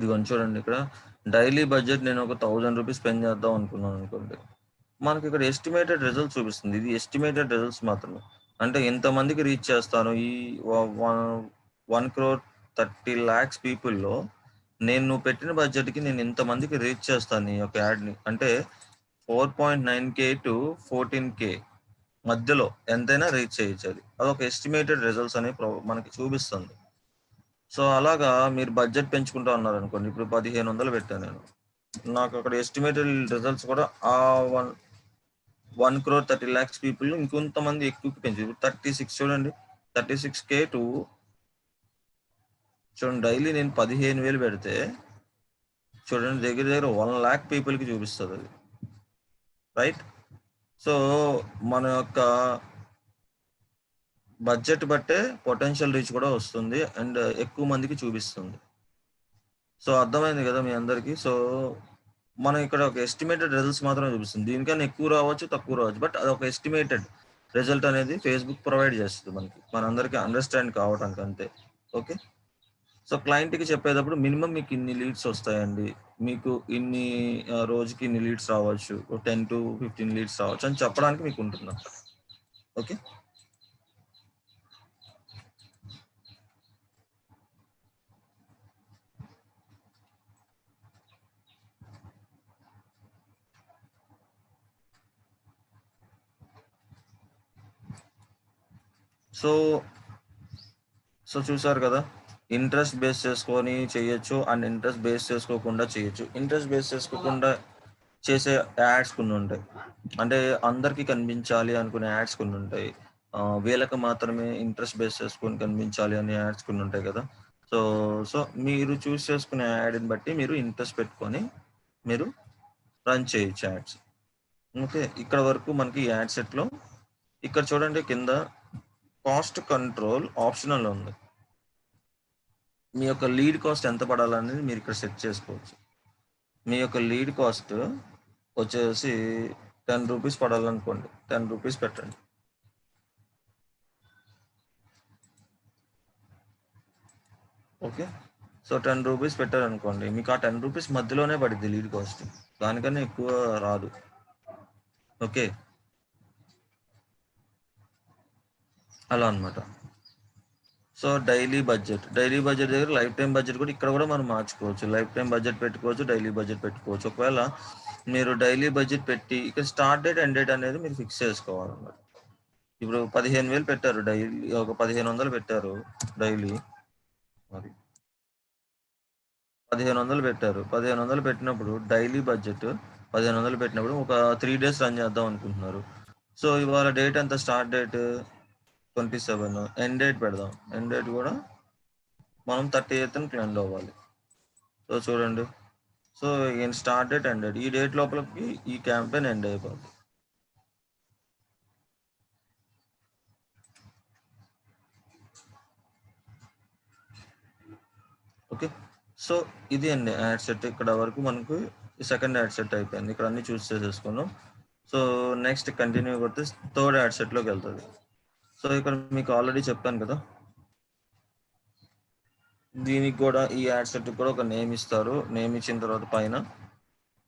A: ఇదిగోండి చూడండి ఇక్కడ డైలీ బడ్జెట్ నేను ఒక 1000 రూపీస్ స్పెండ్ చేద్దాం అనుకున్నాను అనుకోండి. మనకి ఇక్కడ ఎస్టిమేటెడ్ రిజల్ట్స్ చూపిస్తుంది. ఇది ఎస్టిమేటెడ్ రిజల్ట్స్ మాత్రమే. అంటే ఎంతమందికి రీచ్ చేస్తాను ఈ 1,30,00,000 పీపుల్‌లో నువ్వు పెట్టిన బడ్జెట్‌కి నేను ఇంతమందికి రీచ్ చేస్తాను నీ యొక్క యాడ్‌ని. అంటే 4.9K టు 14K మధ్యలో ఎంతైనా రీచ్ చేయొచ్చు అది. అదొక ఎస్టిమేటెడ్ రిజల్ట్స్ అని మనకి చూపిస్తుంది. సో, అలాగా మీరు బడ్జెట్ పెంచుకుంటా ఉన్నారనుకోండి. ఇప్పుడు 1500 పెట్టాను నేను. నాకు అక్కడ ఎస్టిమేటెడ్ రిజల్ట్స్ కూడా ఆ 1,30,00,000 పీపుల్ ఇంకొంతమంది ఎక్కువకి పెంచారు. ఇప్పుడు 36 చూడండి. 36K టు చూడండి డైలీ నేను 15,000 పెడితే చూడండి దగ్గర దగ్గర 1,00,000 పీపుల్‌కి చూపిస్తదది. రైట్? సో, మన యొక్క బడ్జెట్ బట్టే పొటెన్షియల్ రీచ్ కూడా వస్తుంది. అండ్ ఎక్కువ మందికి చూపిస్తుంది. సో, అర్థమైంది గదా మీ అందరికి. సో, మనం ఇక్కడ ఒక ఎస్టిమేటెడ్ రిజల్ట్స్ మాత్రమే చూపిస్తుంది. దీనికన్నా ఎక్కువ రావచ్చు, తక్కువ రావచ్చు. బట్ అదొక ఎస్టిమేటెడ్ రిజల్ట్ అనేది ఫేస్‌బుక్ ప్రొవైడ్ చేస్తది మనకి. మనందరికీ అండర్‌స్టాండ్ కావటానికి అంతే. ఓకే. సో, క్లయింట్‌కి చెప్పేటప్పుడు మినిమమ్ మీకు ఇన్ని లీడ్స్ వస్తాయండి. మీకు ఇన్ని రోజుకి ఇన్ని లీడ్స్ రావచ్చు. 10-15 లీడ్స్ రావచ్చు అని చెప్పడానికి మీకు ఉంటుందన్నమాట. ఓకే. సో చూసారు కదా! ఇంట్రెస్ట్ బేస్ చేసుకొని చేయొచ్చు. అండ్ ఇంట్రెస్ట్ బేస్ చేసుకోకుండా చేయొచ్చు. ఇంట్రెస్ట్ బేస్ చేసుకోకుండా చేసే యాడ్స్ కొన్నుంటాయి. అంటే అందరికి కనిపించాలి అనుకునే యాడ్స్ కొన్నుంటాయి. వీళ్ళకి మాత్రమే ఇంట్రెస్ట్ బేస్ చేసుకొని కనిపించాలి అనే యాడ్స్ కొన్నుంటాయి కదా! సో, సో మీరు చూస్ చేసుకునే యాడ్‌ని బట్టి మీరు ఇంట్రెస్ట్ పెట్టుకొని మీరు రన్ చేయొచ్చు యాడ్స్. ఓకే. ఇక్కడ వరకు మనకి యాడ్ సెట్‌లో ఇక్కడ చూడండి కింద కాస్ట్ కంట్రోల్ ఆప్షనల్ ఉంది. మీ యొక్క లీడ్ కాస్ట్ ఎంత పడాలనేది మీరు ఇక్కడ సెట్ చేసుకోవచ్చు. మీ యొక్క లీడ్ కాస్ట్ వచ్చేసి 10 రూపీస్ పడాలనుకోండి. 10 రూపీస్ పెట్టండి. ఓకే. సో, 10 రూపీస్ పెట్టారనుకోండి. మీకు ఆ 10 రూపీస్ మధ్యలోనే పడిద్ది లీడ్ కాస్ట్. దానికన్నా ఎక్కువ రాదు. ఓకే. అలా అన్నమాట. సో, డైలీ బడ్జెట్ దగ్గర లైఫ్ టైమ్ బడ్జెట్ కూడా ఇక్కడ కూడా మనం మార్చుకోవచ్చు. లైఫ్ టైమ్ బడ్జెట్ పెట్టుకోవచ్చు. డైలీ బడ్జెట్ పెట్టుకోవచ్చు. ఒకవేళ మీరు డైలీ బడ్జెట్ పెట్టి ఇక్కడ స్టార్ట్ డేట్, ఎండ్ డేట్ అనేది మీరు ఫిక్స్ చేసుకోవాలన్నమాట. ఇప్పుడు 15,000 పెట్టారు డైలీ. ఒక 1500 పెట్టారు డైలీ. మరి 1500 పెట్టారు. 1500 పెట్టినప్పుడు డైలీ బడ్జెట్ 1500 పెట్టినప్పుడు ఒక 3 డేస్ రన్ చేద్దాం అనుకుంటున్నారు. సో, ఇవాళ డేట్ ఎంత? Start date 27. ఎండ్ డేట్ పెడదాం. ఎండ్ డేట్ కూడా మనం 30థ్ ఎండ్ అవ్వాలి. సో, చూడండి. So, start date, end date ఈ డేట్ లోపలికి ఈ క్యాంపెయిన్ ఎండ్ అయిపోద్ది. ఓకే. సో, ఇది అండి యాడ్ సెట్. ఇక్కడ వరకు మనకు సెకండ్ యాడ్ సెట్ అయిపోయింది. ఇక్కడ అన్ని చూస్ చేసేసుకున్నాం. సో, నెక్స్ట్ కంటిన్యూ కొడితే థర్డ్ యాడ్ సెట్‌లోకి వెళ్తది. సో, ఇక్కడ మీకు ఆల్రెడీ చెప్పాను కదా! దీనికి కూడా ఈ యాడ్ సెట్‌కి కూడా ఒక నేమ్ ఇస్తారు. నేమ్ ఇచ్చిన తర్వాత పైన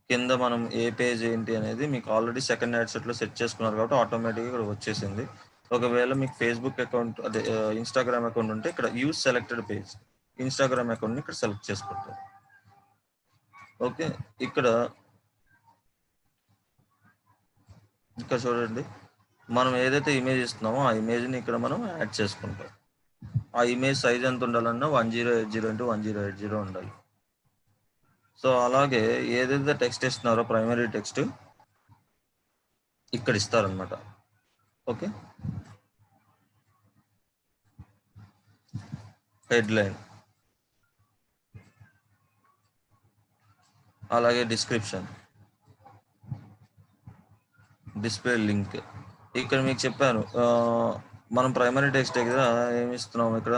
A: కింద మనం ఏ పేజ్ ఏంటి అనేది మీకు ఆల్రెడీ సెకండ్ యాడ్ సెట్‌లో సెట్ చేసుకున్నారు కాబట్టి ఆటోమేటిక్‌గా ఇక్కడ వచ్చేసింది. ఒకవేళ మీకు ఫేస్‌బుక్ అకౌంట్ అదే ఇన్‌స్టాగ్రామ్ అకౌంట్ ఉంటే ఇక్కడ యూజ్ సెలెక్టెడ్ పేజ్. ఇన్‌స్టాగ్రామ్ అకౌంట్‌ని ఇక్కడ సెలెక్ట్ చేసుకుంటారు. ఓకే. ఇక్కడ చూడండి. మనం ఏదైతే ఇమేజ్ ఇస్తున్నామో ఆ ఇమేజ్‌ని ఇక్కడ మనం యాడ్ చేసుకుంటాం. ఆ ఇమేజ్ సైజ్ ఎంత ఉండాలన్నా 1080 ఇంటూ 1080 ఉండాలి. సో, అలాగే ఏదైతే టెక్స్ట్ ఇస్తున్నారో ప్రైమరీ టెక్స్ట్ ఇక్కడ ఇస్తారనమాట. ఓకే. హెడ్‌లైన్. అలాగే డిస్క్రిప్షన్. Display link. ఇక్కడ మీకు చెప్పాను. మనం ప్రైమరీ టెక్స్ట్ దగ్గర ఏమి ఇస్తున్నాం ఇక్కడ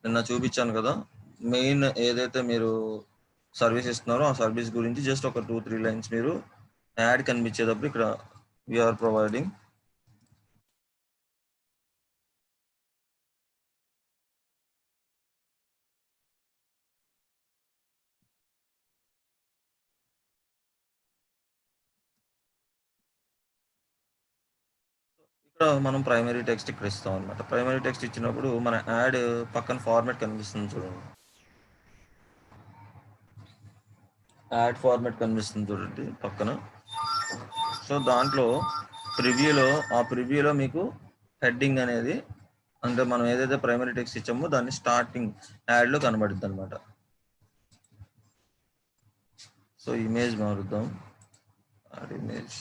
A: నిన్న చూపించాను కదా! మెయిన్ ఏదైతే మీరు సర్వీస్ ఇస్తున్నారో ఆ సర్వీస్ గురించి జస్ట్ ఒక 2-3 లైన్స్ మీరు యాడ్ కనిపించేటప్పుడు ఇక్కడ వి ఆర్ ప్రొవైడింగ్ ఇక్కడ మనం ప్రైమరీ టెక్స్ట్ ఇక్కడ ఇస్తాం అనమాట. ప్రైమరీ టెక్స్ట్ ఇచ్చినప్పుడు మన యాడ్ పక్కన ఫార్మాట్ కనిపిస్తుంది చూడండి. యాడ్ ఫార్మాట్ కనిపిస్తుంది చూడండి పక్కన. సో దాంట్లో ప్రివ్యూలో మీకు హెడ్డింగ్ అనేది, అంటే మనం ఏదైతే ప్రైమరీ టెక్స్ట్ ఇచ్చామో దాన్ని స్టార్టింగ్ యాడ్లో కనబడుద్ది అనమాట. సో ఇమేజ్ మారుద్దాం. Ad image.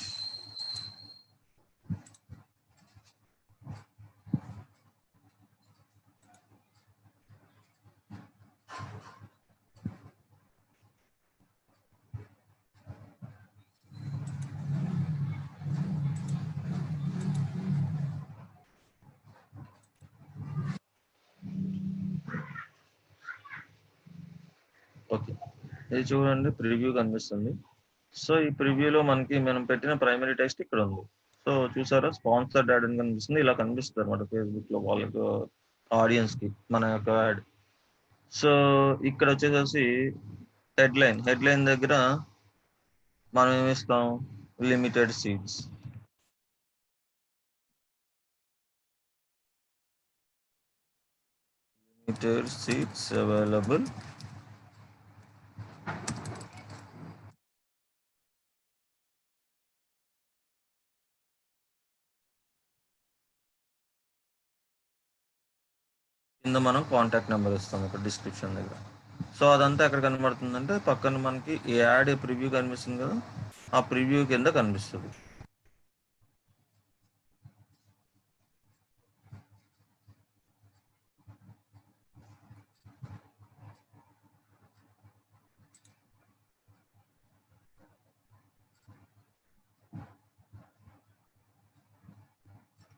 A: ఓకే, ఇది చూడండి ప్రివ్యూ కనిపిస్తుంది. సో ఈ ప్రివ్యూలో మనం పెట్టిన ప్రైమరీ టెక్స్ట్ ఇక్కడ ఉంది. సో చూసారా, స్పాన్సర్డ్ యాడ్ అని కనిపిస్తుంది. ఇలా కనిపిస్తుంది అనమాట ఫేస్బుక్ లో వాళ్ళకి, ఆడియన్స్ కి మన యొక్క యాడ్. సో ఇక్కడ వచ్చేసేసి హెడ్లైన్ దగ్గర మనం ఏమిస్తాం, limited seats. Limited seats available. కింద మనం కాంటాక్ట్ నెంబర్ ఇస్తాం ఇక్కడ డిస్క్రిప్షన్ దగ్గర. సో అదంతా ఎక్కడ కనబడుతుందంటే పక్కన మనకి ఈ యాడ్ ప్రివ్యూ కనిపిస్తుంది కదా, ఆ ప్రివ్యూ కింద కనిపిస్తుంది.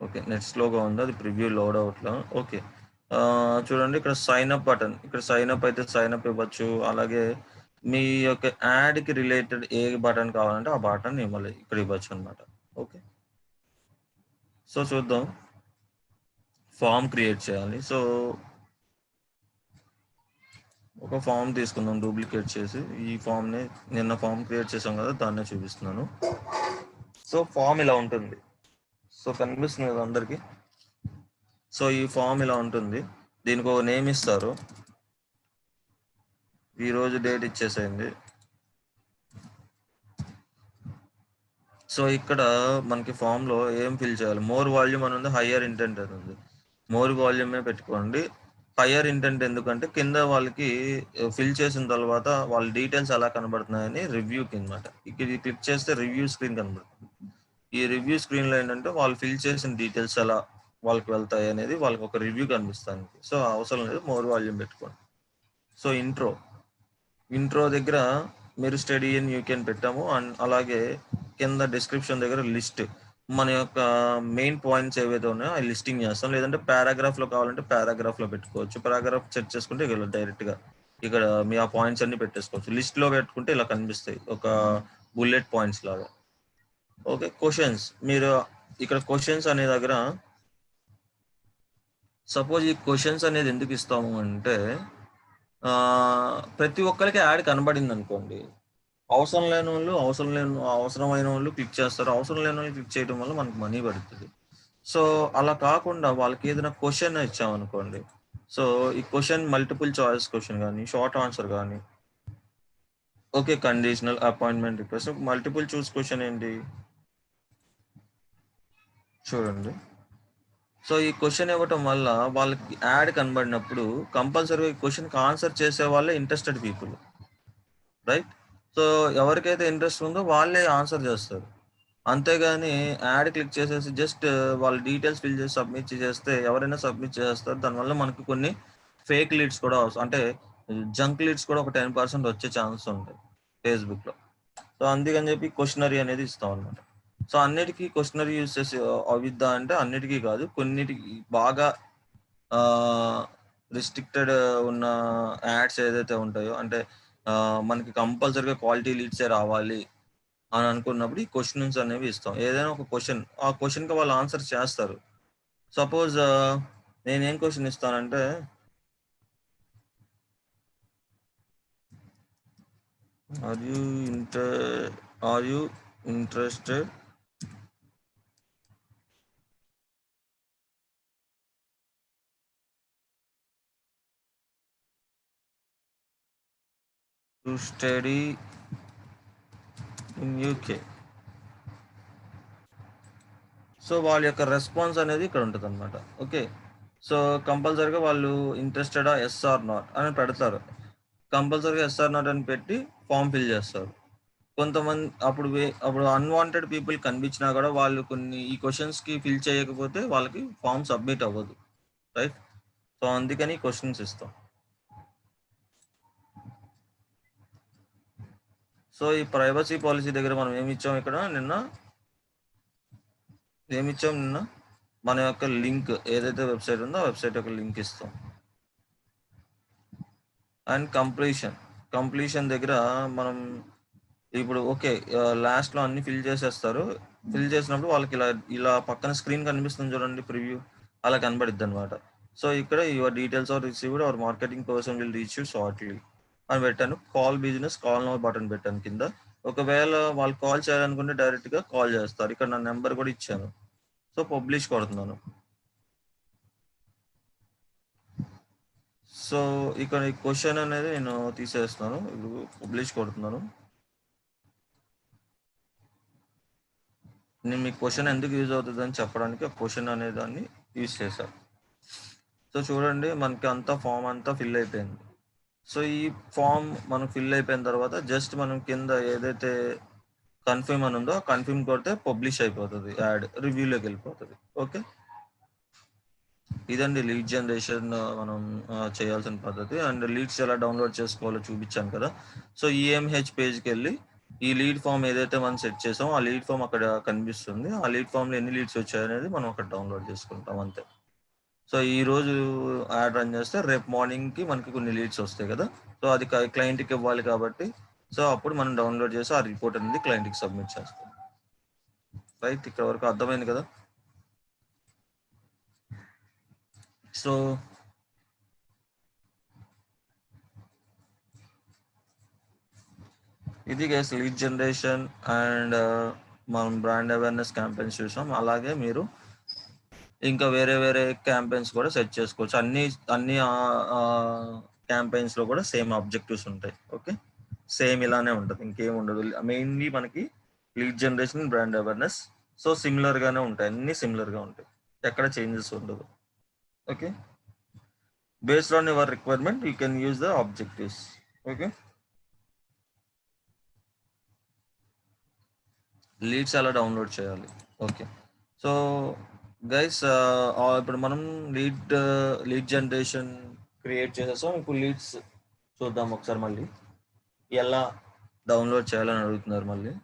A: ఓకే, నెట్ స్లోగా ఉంది, అది ప్రివ్యూ లోడ్ అవట్లా. ఓకే, చూడండి ఇక్కడ సైన్ అప్ బటన్, ఇక్కడ సైన్ అప్ అయితే సైన్ అప్ ఇవ్వచ్చు. అలాగే మీ యొక్క యాడ్కి రిలేటెడ్ ఏ బటన్ కావాలంటే ఆ బటన్ మళ్ళీ ఇక్కడ ఇవ్వచ్చు అనమాట. ఓకే, సో చూద్దాం. ఫామ్ క్రియేట్ చేయాలి. సో ఒక ఫామ్ తీసుకుందాం డూప్లికేట్ చేసి. ఈ ఫామ్ని నిన్న ఫామ్ క్రియేట్ చేసాం కదా, దాన్నే చూపిస్తున్నాను. సో ఫామ్ ఇలా ఉంటుంది. సో కనిపిస్తుంది కదా అందరికి. సో ఈ ఫామ్ ఇలా ఉంటుంది. దీనికి ఒక నేమ్ ఇస్తారు. ఈ రోజు డేట్ ఇచ్చేసేయండి. సో ఇక్కడ మనకి ఫామ్ లో ఏం ఫిల్ చేయాలి, మోర్ వాల్యూమ్ అని ఉంది, హయ్యర్ ఇంటెంట్ అని ఉంది. మోర్ వాల్యూమే పెట్టుకోండి. హయ్యర్ ఇంటెంట్ ఎందుకంటే కింద వాళ్ళకి ఫిల్ చేసిన తర్వాత వాళ్ళ డీటెయిల్స్ ఎలా కనబడుతున్నాయని రివ్యూ కింద. ఇక్కడ క్లిక్ చేస్తే రివ్యూ స్క్రీన్ కనబడుతుంది. ఈ రివ్యూ స్క్రీన్ లో ఏంటంటే వాళ్ళు ఫిల్ చేసిన డీటెయిల్స్ ఎలా వాళ్ళకి వెళ్తాయి అనేది వాళ్ళకి ఒక రివ్యూ కనిపిస్తుంది. సో అవసరం లేదు, మోర్ వాల్యూమ్ పెట్టుకోండి. సో ఇంట్రో దగ్గర మీరు స్టడీ ఇన్ యూకెన్ పెట్టాము. అండ్ అలాగే కింద డిస్క్రిప్షన్ దగ్గర లిస్ట్, మన యొక్క మెయిన్ పాయింట్స్ ఏవైతే ఉన్నాయో అవి లిస్టింగ్ చేస్తాం. లేదంటే పారాగ్రాఫ్ లో కావాలంటే పారాగ్రాఫ్ లో పెట్టుకోవచ్చు. పారాగ్రాఫ్ సెట్ చేసుకుంటే డైరెక్ట్ గా ఇక్కడ మీ ఆ పాయింట్స్ అన్ని పెట్టేసుకోవచ్చు. లిస్ట్ లో పెట్టుకుంటే ఇలా కనిపిస్తాయి, ఒక బుల్లెట్ పాయింట్స్ లాగా. ఓకే, క్వశ్చన్స్, మీరు ఇక్కడ క్వశ్చన్స్ అనే దగ్గర సపోజ్ ఈ క్వశ్చన్స్ అనేది ఎందుకు ఇస్తాము అంటే, ప్రతి ఒక్కరికి యాడ్ కనబడింది అనుకోండి, అవసరమైన వాళ్ళు క్లిక్ చేస్తారు. అవసరం లేని వాళ్ళు క్లిక్ చేయడం వల్ల మనకు మనీ పడుతుంది. సో అలా కాకుండా వాళ్ళకి ఏదైనా క్వశ్చన్ ఇచ్చామనుకోండి, సో ఈ క్వశ్చన్ మల్టిపుల్ చాయిస్ క్వశ్చన్ కానీ, షార్ట్ ఆన్సర్ కానీ, okay, conditional, appointment request. Multiple choose question ఏంటి చూడండి. సో ఈ క్వశ్చన్ ఇవ్వటం వల్ల వాళ్ళకి యాడ్ కనబడినప్పుడు కంపల్సరీగా ఈ క్వశ్చన్కి ఆన్సర్ చేసే వాళ్ళే ఇంట్రెస్టెడ్ పీపుల్, రైట్? సో ఎవరికైతే ఇంట్రెస్ట్ ఉందో వాళ్ళే ఆన్సర్ చేస్తారు. అంతేగాని యాడ్ క్లిక్ చేసేసి జస్ట్ వాళ్ళ డీటెయిల్స్ ఫిల్ చేసి సబ్మిట్ చేస్తే ఎవరైనా సబ్మిట్ చేస్తారు. దానివల్ల మనకి కొన్ని ఫేక్ లీడ్స్ కూడా అంటే జంక్ లీడ్స్ కూడా ఒక 10% వచ్చే ఛాన్స్ ఉంటాయి ఫేస్బుక్లో. సో అందుకని చెప్పి క్వశ్చనరీ అనేది ఇస్తాం అనమాట. సో అన్నిటికీ క్వశ్చనరీ యూజ్ చేసి అవిద్దా అంటే అన్నిటికీ కాదు, కొన్నిటికి బాగా రిస్ట్రిక్టెడ్ ఉన్న యాడ్స్ ఏదైతే ఉంటాయో, అంటే మనకి కంపల్సరీగా క్వాలిటీ లీడ్సే రావాలి అని అనుకున్నప్పుడు ఈ క్వశ్చన్స్ అనేవి ఇస్తాం. ఏదైనా ఒక క్వశ్చన్, ఆ క్వశ్చన్కి వాళ్ళు ఆన్సర్ చేస్తారు. సపోజ్ నేనేం క్వశ్చన్ ఇస్తానంటే, are you interested to study in UK. So వాళ్ళ యొక్క రెస్పాన్స్ అనేది ఇక్కడ ఉంటుంది అనమాట. ఓకే, సో కంపల్సరీగా వాళ్ళు ఇంట్రెస్టెడా ఎస్ ఆర్ నాట్ అని పెడతారు. కంపల్సరీగా ఎస్ ఆర్ నాట్ అని పెట్టి ఫామ్ ఫిల్ చేస్తారు. కొంతమంది అప్పుడు అన్వాంటెడ్ పీపుల్ కనిపించినా కూడా వాళ్ళు కొన్ని ఈ క్వశ్చన్స్కి ఫిల్ చేయకపోతే వాళ్ళకి ఫామ్ సబ్మిట్ అవ్వదు, రైట్? సో అందుకని క్వశ్చన్స్ ఇస్తాం. సో ఈ ప్రైవసీ పాలసీ దగ్గర మనం ఏమి ఇచ్చాం ఇక్కడ నిన్న మన యొక్క లింక్ ఏదైతే వెబ్సైట్ ఉందో ఆ వెబ్సైట్ యొక్క లింక్ ఇస్తాం. అండ్ కంప్లీషన్ దగ్గర మనం ఇప్పుడు ఓకే లాస్ట్లో అన్ని ఫిల్ చేసేస్తారు. ఫిల్ చేసినప్పుడు వాళ్ళకి ఇలా పక్కన స్క్రీన్ కనిపిస్తుంది చూడండి, ప్రివ్యూ అలా కనబడిద్ది అనమాట. సో ఇక్కడ your details are received our marketing person will reach you shortly అని పెట్టాను. Call business call now button పెట్టాను కింద. ఒకవేళ వాళ్ళు కాల్ చేయాలనుకుంటే డైరెక్ట్గా కాల్ చేస్తారు. ఇక్కడ నా నెంబర్ కూడా ఇచ్చాను. So publish కొడుతున్నాను. సో ఇక్కడ ఈ క్వశ్చన్ అనేది నేను తీసేస్తున్నాను. ఇప్పుడు పబ్లిష్ కొడుతున్నాను. నేను మీకు క్వశ్చన్ ఎందుకు యూజ్ అవుతుంది అని చెప్పడానికి ఆ క్వశ్చన్ అనే దాన్ని యూజ్ చేశాను. సో చూడండి మనకి అంతా ఫామ్ అంతా ఫిల్ అయిపోయింది. సో ఈ ఫామ్ మనం ఫిల్ అయిపోయిన తర్వాత జస్ట్ మనం కింద ఏదైతే కన్ఫర్మ్ అని ఉందో కన్ఫర్మ్ కొడితే పబ్లిష్ అయిపోతుంది, యాడ్ రివ్యూలోకి వెళ్ళిపోతుంది. ఓకే, ఇదండి లీడ్ జనరేషన్ మనం చేయాల్సిన పద్ధతి. అండ్ లీడ్స్ ఎలా డౌన్లోడ్ చేసుకోవాలో చూపించాను కదా. సో ఈఎంహెచ్ పేజ్కి వెళ్ళి ఈ లీడ్ ఫామ్ ఏదైతే మనం సెట్ చేసామో ఆ లీడ్ ఫామ్ అక్కడ కనిపిస్తుంది. ఆ లీడ్ ఫామ్లో ఎన్ని లీడ్స్ వచ్చాయనేది మనం అక్కడ డౌన్లోడ్ చేసుకుంటాం అంతే. సో ఈ రోజు యాడ్ రన్ చేస్తే రేపు మార్నింగ్కి మనకి కొన్ని లీడ్స్ వస్తాయి కదా. సో అది క్లయింట్కి ఇవ్వాలి కాబట్టి సో అప్పుడు మనం డౌన్లోడ్ చేసి ఆ రిపోర్ట్ అనేది క్లయింట్కి సబ్మిట్ చేస్తాం. రైట్, ఇక్కడ వరకు అర్థమైంది కదా. సో ఇది గైస్ లీడ్ జనరేషన్ అండ్ మనం బ్రాండ్ అవేర్నెస్ క్యాంపెయిన్స్ చూసాం. అలాగే మీరు ఇంకా వేరే క్యాంపెయిన్స్ కూడా సెట్ చేసుకోవచ్చు. అన్ని క్యాంపెయిన్స్ లో కూడా సేమ్ ఆబ్జెక్టివ్స్ ఉంటాయి. ఓకే, సేమ్ ఇలానే ఉంటుంది, ఇంకేం ఉండదు. మెయిన్లీ మనకి lead generation, brand awareness so similar గానే ఉంటాయి, అన్ని సిమిలర్ గా ఉంటాయి, ఎక్కడ చేంజెస్ ఉండదు. Okay, based on your requirement you can use the objectives. Okay, leads ఎలా డౌన్లోడ్ చేయాలి. ఓకే, సో గైస్ ఇప్పుడు మనం లీడ్ జనరేషన్ క్రియేట్ చేసేసాం. ఇప్పుడు లీడ్స్ చూద్దాం ఒకసారి మళ్ళీ ఎలా డౌన్లోడ్ చేయాలని అడుగుతున్నారు మళ్ళీ.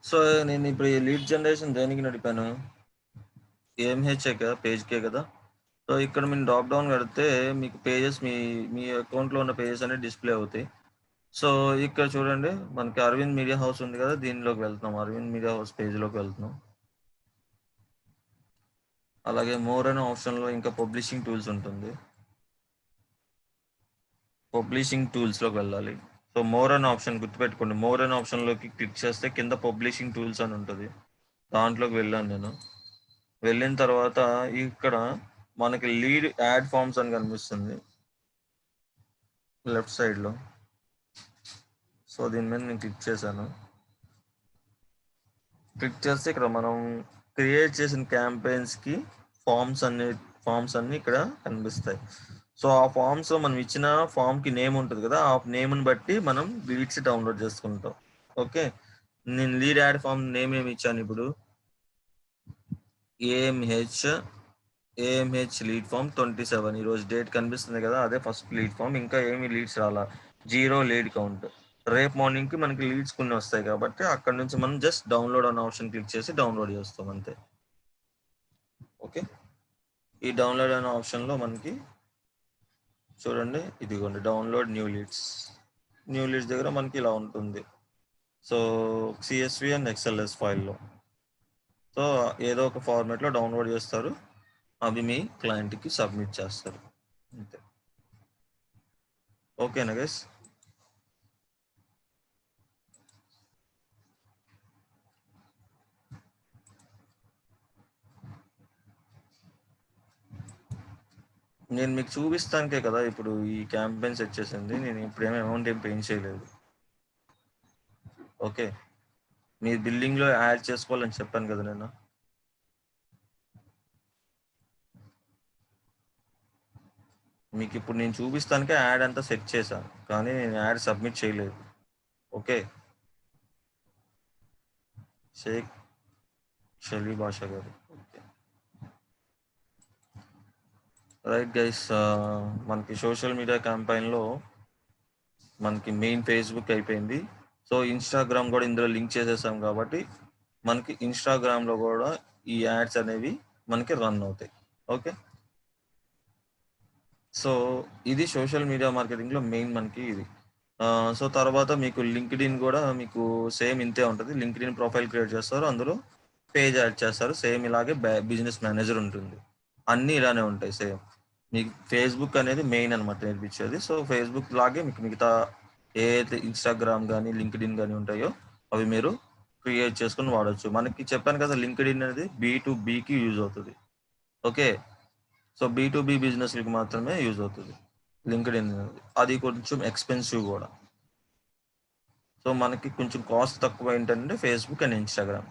A: సో నేను ఇప్పుడు ఈ లీడ్ జనరేషన్ దేనికి నడిపాను, ఏఎంహెచ్ఏ కదా, పేజ్కే కదా. సో ఇక్కడ మీరు డ్రాప్ డౌన్ పెడితే మీకు పేజెస్ మీ అకౌంట్లో ఉన్న పేజెస్ అనేవి డిస్ప్లే అవుతాయి. సో ఇక్కడ చూడండి మనకి అరవింద్ మీడియా హౌస్ ఉంది కదా, దీనిలోకి వెళ్తున్నాం. అరవింద్ మీడియా హౌస్ పేజ్లోకి వెళ్తున్నాం. అలాగే మోర్ అనే ఆప్షన్లో ఇంకా పబ్లిషింగ్ టూల్స్ ఉంటుంది. పబ్లిషింగ్ టూల్స్లోకి వెళ్ళాలి. సో మోర్ అనే ఆప్షన్ గుర్తుపెట్టుకోండి. మోర్ అనే ఆప్షన్లోకి క్లిక్ చేస్తే కింద పబ్లిషింగ్ టూల్స్ అని ఉంటుంది, దాంట్లోకి వెళ్ళాను నేను. వెళ్ళిన తర్వాత ఇక్కడ మనకి లీడ్ యాడ్ ఫామ్స్ అని కనిపిస్తుంది లెఫ్ట్ సైడ్లో. సో దీని మీద నేను క్లిక్ చేశాను. క్లిక్ చేస్తే ఇక్కడ మనం క్రియేట్ చేసిన క్యాంపెయిన్స్కి ఫామ్స్ అన్ని ఇక్కడ కనిపిస్తాయి. సో ఆ ఫామ్స్ మనం ఇచ్చిన ఫామ్కి నేమ్ ఉంటుంది కదా, ఆ నేమ్ని బట్టి మనం లీడ్స్ డౌన్లోడ్ చేసుకుంటాం. ఓకే, నేను లీడ్ యాడ్ ఫామ్ నేమ్ ఏమి ఇచ్చాను ఇప్పుడు, ఏఎంహెచ్ లీడ్ ఫామ్ 27. ఈరోజు డేట్ కనిపిస్తుంది కదా, అదే ఫస్ట్ లీడ్ ఫామ్. ఇంకా ఏమి లీడ్స్ రాలా, 0 లీడ్ కౌంట్. రేపు మార్నింగ్కి మనకి లీడ్స్ కొన్ని వస్తాయి కాబట్టి అక్కడ నుంచి మనం జస్ట్ డౌన్లోడ్ అనే ఆప్షన్ క్లిక్ చేసి డౌన్లోడ్ చేస్తాం అంతే. ఓకే, ఈ డౌన్లోడ్ అనే ఆప్షన్లో మనకి చూడండి ఇదిగోండి డౌన్లోడ్ న్యూ లీడ్స్ దగ్గర మనకి ఇలా ఉంటుంది. సో సిఎస్వి అండ్ ఎక్స్ఎల్ఎస్ ఫైల్లో. సో ఏదో ఒక ఫార్మాట్లో డౌన్లోడ్ చేస్తారు, అవి మీ క్లయింట్కి సబ్మిట్ చేస్తారు అంతే. ఓకేనా గైస్? నేను మీకు చూపిస్తానికే కదా ఇప్పుడు ఈ క్యాంపెయిన్ సెట్ చేసింది, నేను ఇప్పుడేమో అమౌంట్ ఏం పేయింగ్ చేయలేదు. ఓకే, మీరు బిల్డింగ్లో యాడ్ చేసుకోవాలని చెప్పాను కదా నేను. మీకు ఇప్పుడు నేను చూపిస్తానికే యాడ్ అంతా సెట్ చేశాను, కానీ నేను యాడ్ సబ్మిట్ చేయలేదు. ఓకే, షేక్ షెలీ భాషా గారు. ఓకే రైట్ గైస్, మనకి సోషల్ మీడియా క్యాంపెయిన్లో మనకి మెయిన్ ఫేస్బుక్ అయిపోయింది. సో ఇన్స్టాగ్రామ్ కూడా ఇందులో లింక్ చేసేసాం కాబట్టి మనకి ఇన్స్టాగ్రామ్లో కూడా ఈ యాడ్స్ అనేవి మనకి రన్ అవుతాయి. ఓకే, సో ఇది సోషల్ మీడియా మార్కెటింగ్లో మెయిన్ మనకి ఇది. సో తర్వాత మీకు లింక్డ్ఇన్ కూడా మీకు సేమ్ ఇంతే ఉంటుంది. లింక్డ్ఇన్ ప్రొఫైల్ క్రియేట్ చేస్తారు, అందులో పేజ్ యాడ్ చేస్తారు, సేమ్ ఇలాగే బిజినెస్ మేనేజర్ ఉంటుంది, అన్నీ ఇలానే ఉంటాయి సేమ్. మీకు ఫేస్బుక్ అనేది మెయిన్ అనమాట నేర్పించేది. సో ఫేస్బుక్ లాగే మీకు మిగతా ఏదైతే ఇన్స్టాగ్రామ్ కానీ లింక్డ్ఇన్ కానీ ఉంటాయో అవి మీరు క్రియేట్ చేసుకుని వాడచ్చు. మనకి చెప్పాను కదా, లింక్డ్ఇన్ అనేది B2Bకి యూజ్ అవుతుంది. ఓకే, సో B2B బిజినెస్కి మాత్రమే యూజ్ అవుతుంది లింక్డ్ఇన్ అనేది. అది కొంచెం ఎక్స్పెన్సివ్ కూడా. సో మనకి కొంచెం కాస్ట్ తక్కువ ఏంటంటే Facebook and Instagram.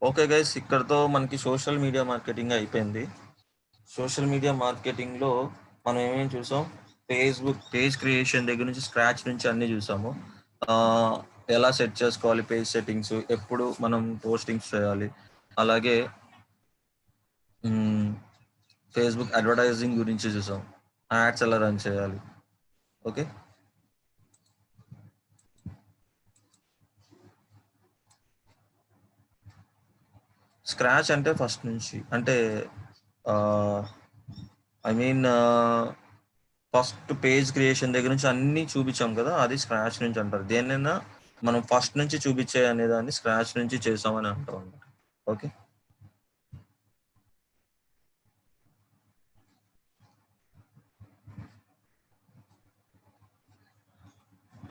A: Okay guys, ఇక్కడతో మనకి సోషల్ మీడియా మార్కెటింగ్ అయిపోయింది. సోషల్ మీడియా మార్కెటింగ్లో మనం ఏమేమి చూసాం? ఫేస్బుక్ పేజ్ క్రియేషన్ దగ్గర నుంచి స్క్రాచ్ నుంచి అన్నీ చూసాము. ఎలా సెట్ చేసుకోవాలి పేజ్ సెట్టింగ్స్, ఎప్పుడు మనం పోస్టింగ్స్ చేయాలి, అలాగే ఫేస్బుక్ అడ్వర్టైజింగ్ గురించి చూసాం, యాడ్స్ ఎలా రన్ చేయాలి. ఓకే, స్క్రాచ్ అంటే ఫస్ట్ నుంచి, అంటే I mean first page creation దగ్గర నుంచి అన్నీ చూపించాం కదా, అది స్క్రాచ్ నుంచి అంటారు. దేన్నైనా మనం ఫస్ట్ నుంచి చూపించే అనేదాన్ని స్క్రాచ్ నుంచి చేసామని అంటాం అన్నమాట. ఓకే,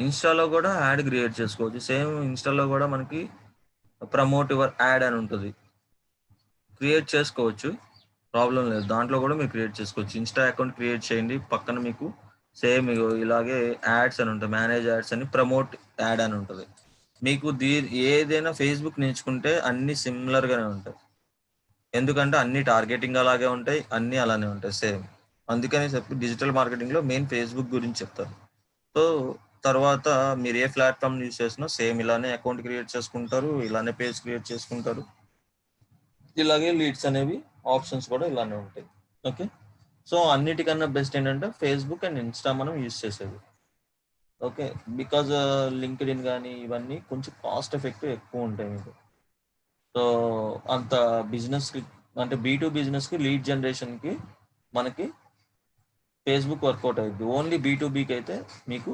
A: ఇన్స్టాలో కూడా యాడ్ క్రియేట్ చేసుకోవచ్చు. సేమ్ ఇన్స్టాలో కూడా మనకి ప్రమోట్ యువర్ యాడ్ అని ఉంటుంది, క్రియేట్ చేసుకోవచ్చు, ప్రాబ్లం లేదు. దాంట్లో కూడా మీరు క్రియేట్ చేసుకోవచ్చు. ఇన్స్టా అకౌంట్ క్రియేట్ చేయండి, పక్కన మీకు సేమ్ ఇలాగే యాడ్స్ అని ఉంటాయి, మేనేజ్ యాడ్స్ అని, ప్రమోట్ యాడ్ అని ఉంటుంది. మీకు ఏదైనా ఫేస్బుక్ నేర్చుకుంటే అన్ని సిమిలర్గానే ఉంటాయి, ఎందుకంటే అన్ని టార్గెటింగ్ అలాగే ఉంటాయి, అన్నీ అలానే ఉంటాయి సేమ్. అందుకని చెప్పి డిజిటల్ మార్కెటింగ్లో మెయిన్ ఫేస్బుక్ గురించి చెప్తారు. సో తర్వాత మీరు ఏ ప్లాట్ఫామ్ యూజ్ చేసినా సేమ్ ఇలానే అకౌంట్ క్రియేట్ చేసుకుంటారు, ఇలానే పేజ్ క్రియేట్ చేసుకుంటారు, ఇలాగే లీడ్స్ అనేవి ఆప్షన్స్ కూడా ఇలానే ఉంటాయి. ఓకే, సో అన్నిటికన్నా బెస్ట్ ఏంటంటే ఫేస్బుక్ అండ్ ఇన్స్టా మనం యూజ్ చేసేది. ఓకే, బికాజ్ లింక్డ్ఇన్ కానీ ఇవన్నీ కొంచెం కాస్ట్ ఎఫెక్టివ్ ఎక్కువ ఉంటాయి మీకు. సో అంత బిజినెస్కి అంటే B2 బిజినెస్కి లీడ్ జనరేషన్కి మనకి ఫేస్బుక్ వర్కౌట్ అవుతుంది. ఓన్లీ B2Bకి అయితే మీకు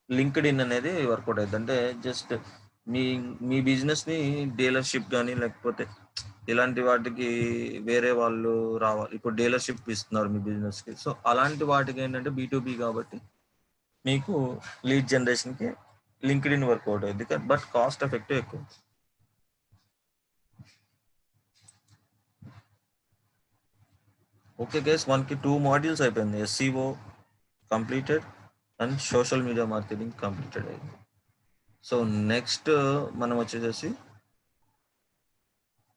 A: లింక్డ్ఇన్ అనేది వర్కౌట్ అవుతుంది. అంటే జస్ట్ మీ మీ బిజినెస్ని డీలర్షిప్ కానీ లేకపోతే ఇలాంటి వాటికి వేరే వాళ్ళు రావాలి, ఇప్పుడు డీలర్షిప్ ఇస్తున్నారు మీ బిజినెస్కి, సో అలాంటి వాటికి ఏంటంటే B2B కాబట్టి మీకు లీడ్ జనరేషన్కి లింక్డ్ఇన్ వర్కౌట్ అవుతుంది, బట్ కాస్ట్ ఎఫెక్టివ్ ఎక్కువ. ఓకే గైస్, మనకి 2 మాడ్యూల్స్ అయిపోయింది, SEO completed and social media marketing completed అయింది. సో నెక్స్ట్ మనం వచ్చేసేసి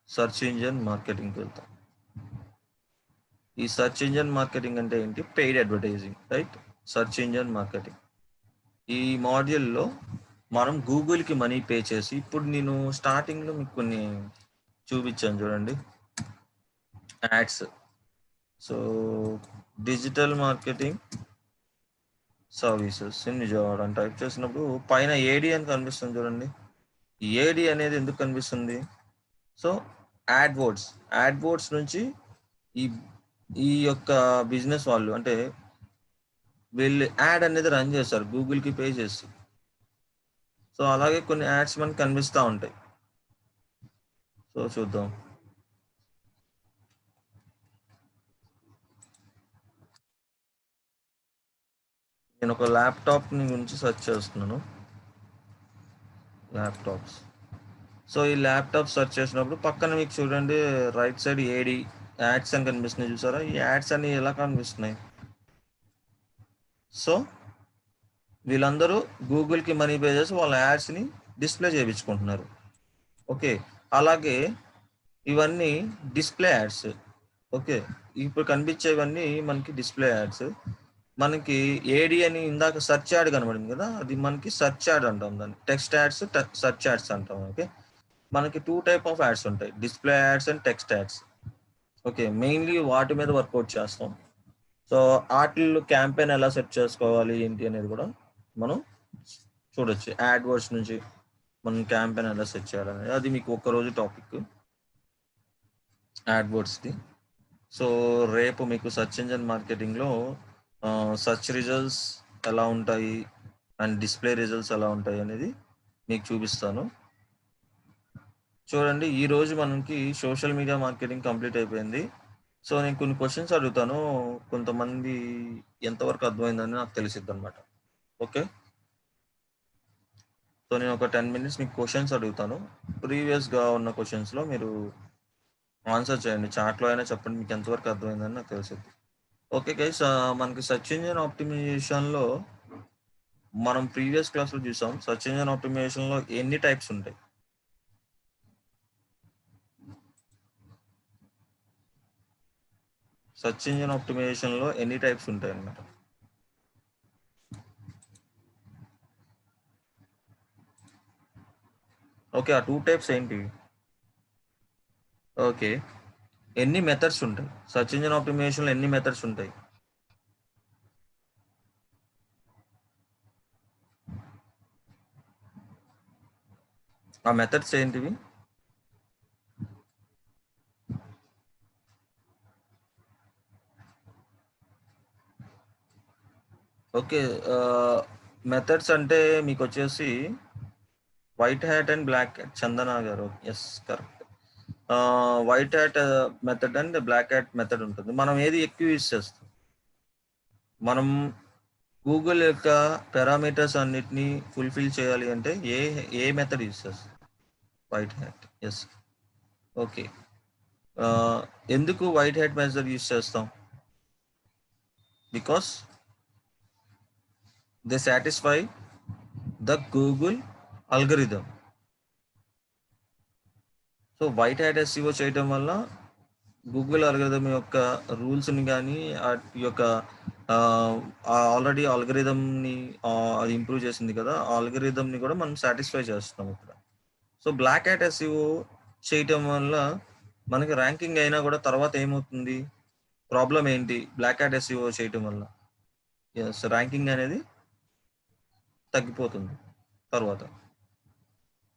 A: సెర్చ్ ఇంజిన్ మార్కెటింగ్కి వెళ్తాం. ఈ సెర్చ్ ఇంజిన్ మార్కెటింగ్ అంటే ఏంటి? Paid advertising, right? Search engine marketing ఈ మాడ్యూల్లో మనం గూగుల్కి మనీ పే చేసి, ఇప్పుడు నేను స్టార్టింగ్లో మీకు కొన్ని చూపించాను చూడండి ads. So digital marketing services in Vijayawada అని టైప్ చేసినప్పుడు పైన AD అని కనిపిస్తుంది చూడండి. ఈ AD అనేది ఎందుకు కనిపిస్తుంది? సో యాడ్వర్డ్స్ నుంచి ఈ యొక్క బిజినెస్ వాళ్ళు అంటే వీళ్ళు యాడ్ అనేది రన్ చేస్తారు గూగుల్కి పే చేసి. సో అలాగే కొన్ని యాడ్స్ మనకు కనిపిస్తూ ఉంటాయి. సో చూద్దాం. నేను ఒక ల్యాప్టాప్ గురించి సెర్చ్ చేస్తున్నాను. ల్యాప్టాప్స్. సో ఈ ల్యాప్టాప్ సెర్చ్ చేసినప్పుడు పక్కన మీకు చూడండి రైట్ సైడ్ ఏడి యాడ్స్ అని కనిపిస్తున్నాయి చూసారా? ఈ యాడ్స్ అన్ని ఎలా కనిపిస్తున్నాయి? సో వీళ్ళందరూ గూగుల్కి మనీ పే చేసి వాళ్ళ యాడ్స్ని డిస్ప్లే చేయించుకుంటున్నారు. ఓకే, అలాగే ఇవన్నీ డిస్ప్లే యాడ్స్. ఓకే, ఇప్పుడు కనిపించేవన్నీ మనకి డిస్ప్లే యాడ్స్. మనకి ఏడి అని ఇందాక సెర్చ్ యాడ్ కనబడింది కదా, అది మనకి సెర్చ్ యాడ్ అంటాం. దాన్ని టెక్స్ట్ యాడ్స్, సెర్చ్ యాడ్స్ అంటాం. ఓకే, మనకి 2 టైప్ ఆఫ్ యాడ్స్ ఉంటాయి, display ads and text ads. Okay, mainly వాటి మీద వర్కౌట్ చేస్తాం. సో వాటిల్లో క్యాంపెయిన్ ఎలా సెట్ చేసుకోవాలి ఏంటి అనేది కూడా మనం చూడొచ్చు. యాడ్ వర్డ్స్ నుంచి మనం క్యాంపెయిన్ ఎలా సెట్ చేయాలనేది అది మీకు ఒక్కరోజు టాపిక్ యాడ్ వర్డ్స్ది. సో రేపు మీకు సర్చ్ ఇంజన్ మార్కెటింగ్లో సర్చ్ రిజల్ట్స్ ఎలా ఉంటాయి అండ్ డిస్ప్లే రిజల్ట్స్ ఎలా ఉంటాయి అనేది మీకు చూపిస్తాను. చూడండి, ఈరోజు మనకి సోషల్ మీడియా మార్కెటింగ్ కంప్లీట్ అయిపోయింది. సో నేను కొన్ని క్వశ్చన్స్ అడుగుతాను, కొంతమంది ఎంతవరకు అర్థమైందని నాకు తెలిసిద్ది అనమాట. ఓకే, సో నేను ఒక 10 minutes మీకు క్వశ్చన్స్ అడుగుతాను. ప్రీవియస్గా ఉన్న క్వశ్చన్స్లో మీరు ఆన్సర్ చేయండి. చాట్లో అయినా చెప్పండి మీకు ఎంతవరకు అర్థమైందని నాకు తెలిసిద్ది. ఓకే గైస్, మనకి సర్చ్ ఇంజిన్ ఆప్టిమైజేషన్లో మనం ప్రీవియస్ క్లాస్లో చూసాం. సర్చ్ ఇంజిన్ ఆప్టిమైజేషన్లో ఎన్ని టైప్స్ ఉంటాయి? సర్చ్ ఇంజిన్ ఆప్టిమైజేషన్లో ఎన్ని టైప్స్ ఉంటాయి అన్నమాట? ఓకే, ఆ 2 టైప్స్ ఏంటి? ఓకే, ఎన్ని మెథడ్స్ ఉంటాయి? సర్చ్ ఇంజిన్ ఆప్టిమైజేషన్లో ఎన్ని మెథడ్స్ ఉంటాయి? ఆ మెథడ్స్ ఏంటివి? ఓకే, మెథడ్స్ అంటే మీకు వచ్చేసి white hat and black hat. Chandana garu, yes correct. White hat method and black hat method ఉంటుంది. మనం ఏది ఎక్కువ యూజ్ చేస్తాం? మనం గూగుల్ యొక్క పారామీటర్స్ అన్నిటినీ ఫుల్ఫిల్ చేయాలి అంటే ఏ మెథడ్ యూజ్ చేస్తాం? White hat, yes. ఓకే, ఎందుకు వైట్ హ్యాట్ మెథడ్ యూజ్ చేస్తాం? Because they satisfy the Google algorithm. So white hat SEO చేయడం వల్ల గూగుల్ అల్గరిథం యొక్క రూల్స్ని కానీ ఈ యొక్క ఆల్రెడీ ఆల్గరిథంని అది ఇంప్రూవ్ చేసింది కదా, ఆ ఆల్గరిథంని కూడా మనం సాటిస్ఫై చేస్తున్నాం ఇక్కడ. సో బ్లాక్ హ్యాట్ ఎస్ఈఓ చేయటం వల్ల మనకి ర్యాంకింగ్ అయినా కూడా తర్వాత ఏమవుతుంది? ప్రాబ్లం ఏంటి బ్లాక్ హ్యాట్ ఎస్ఈఓ చేయటం వల్ల? ఎస్, ర్యాంకింగ్ అనేది తగ్గిపోతుంది తర్వాత.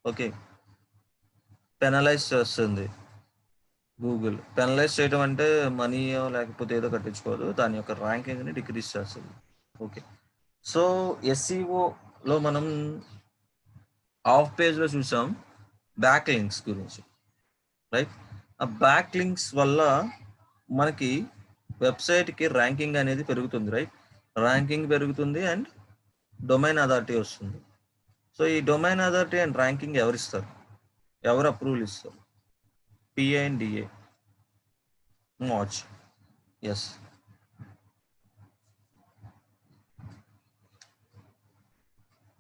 A: ఓకే, పెనలైజ్ చేస్తుంది గూగుల్. పెనలైజ్ చేయడం అంటే మనీ లేకపోతే ఏదో కట్టించుకోదు, దాని యొక్క ర్యాంకింగ్ని డిక్రీజ్ చేస్తుంది. ఓకే, సో ఎస్ఈఓలో మనం ఆఫ్ పేజ్లో చూసాం బ్యాక్ లింక్స్ గురించి, రైట్? ఆ బ్యాక్ లింక్స్ వల్ల మనకి వెబ్సైట్కి ర్యాంకింగ్ అనేది పెరుగుతుంది, రైట్? ర్యాంకింగ్ పెరుగుతుంది అండ్ డొమైన్ అథారిటీ వస్తుంది. సో ఈ డొమైన్ అథారిటీ అండ్ ర్యాంకింగ్ ఎవరిస్తారు? ఎవరు అప్రూవల్ ఇస్తారు? పిఏ అండ్ డిఏ, మార్చ్. Yes,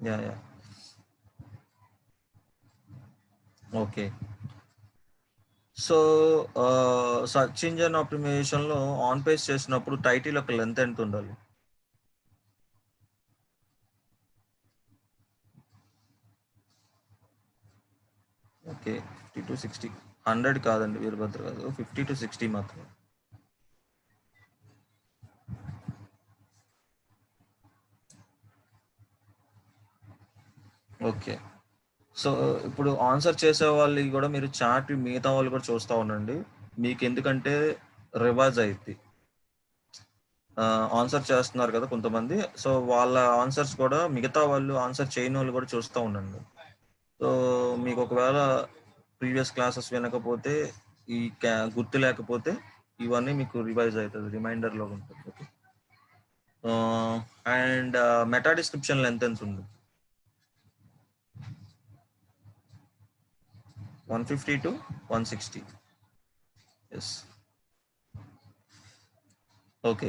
A: yeah. Okay, so search engine ఆప్టిమైజేషన్లో ఆన్ పేజ్ చేసినప్పుడు టైటిల్ యొక్క లెంత్ ఎంత ఉండాలి? Okay, 50 to 60. 100 కాదండి వీరభద్ర కాదు, 50 to 60 మాత్రమే. ఓకే, సో ఇప్పుడు ఆన్సర్ చేసే వాళ్ళు కూడా మీరు చాట్ మిగతా వాళ్ళు కూడా చూస్తూ ఉండండి, మీకు ఎందుకంటే రివైజ్ అయింది. ఆన్సర్ చేస్తున్నారు కదా కొంతమంది. సో, వాళ్ళ ఆన్సర్స్ కూడా మిగతా వాళ్ళు ఆన్సర్ చేయని వాళ్ళు కూడా చూస్తూ ఉండండి. సో, మీకు ఒకవేళ ప్రీవియస్ క్లాసెస్ వినకపోతే ఈ గుర్తు లేకపోతే ఇవన్నీ మీకు రివైజ్ అవుతుంది, రిమైండర్లో ఉంటుంది. Okay. And meta description length ఎంత ఉంది? 150 to 160. Yes. Okay.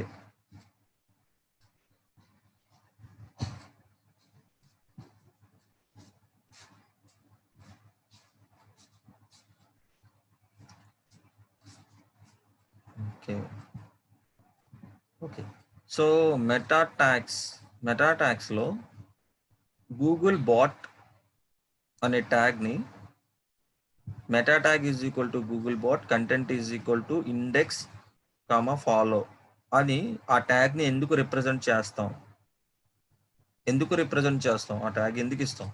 A: Okay. Okay. So meta ట్యాగ్స్లో గూగుల్ బాట్ అనే ట్యాగ్ని meta tag is equal to Google bot content is equal to index follow అని ఆ ట్యాగ్ని ఎందుకు రిప్రజెంట్ చేస్తాం? ఆ ట్యాగ్ ఎందుకు ఇస్తాం?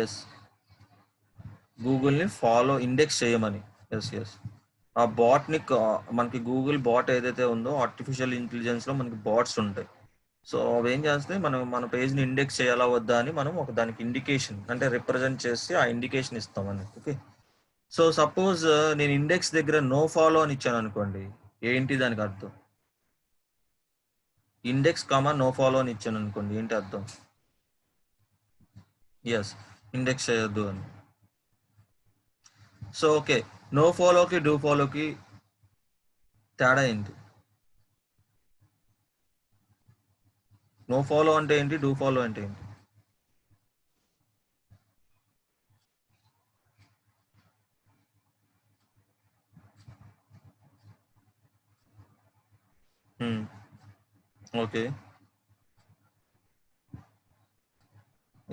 A: ఎస్, గూగుల్ని ఫాలో ఇండెక్స్ చేయమని. Yes yes. ఆ బాట్ని మనకి గూగుల్ బాట్ ఏదైతే ఉందో ఆర్టిఫిషియల్ ఇంటెలిజెన్స్లో మనకి బాట్స్ ఉంటాయి. సో అవి ఏం చేస్తే మనం మన పేజ్ని ఇండెక్స్ చేయాలా వద్దా అని మనం ఒక దానికి ఇండికేషన్ అంటే రిప్రజెంట్ చేసి ఆ ఇండికేషన్ ఇస్తామని. ఓకే. సో సపోజ్ నేను ఇండెక్స్ దగ్గర నో ఫాలో అని ఇచ్చాను అనుకోండి, ఏంటి దానికి అర్థం? ఇండెక్స్ నో ఫాలో అని ఇచ్చాను అనుకోండి, ఏంటి అర్థం? ఎస్, ఇండెక్స్ చేయొద్దు అని. సో ఓకే, నో ఫాలోకి డూ ఫాలోకి తేడా ఏంటి? నో ఫాలో అంటే ఏంటి, డూ ఫాలో అంటే ఏంటి? Okay.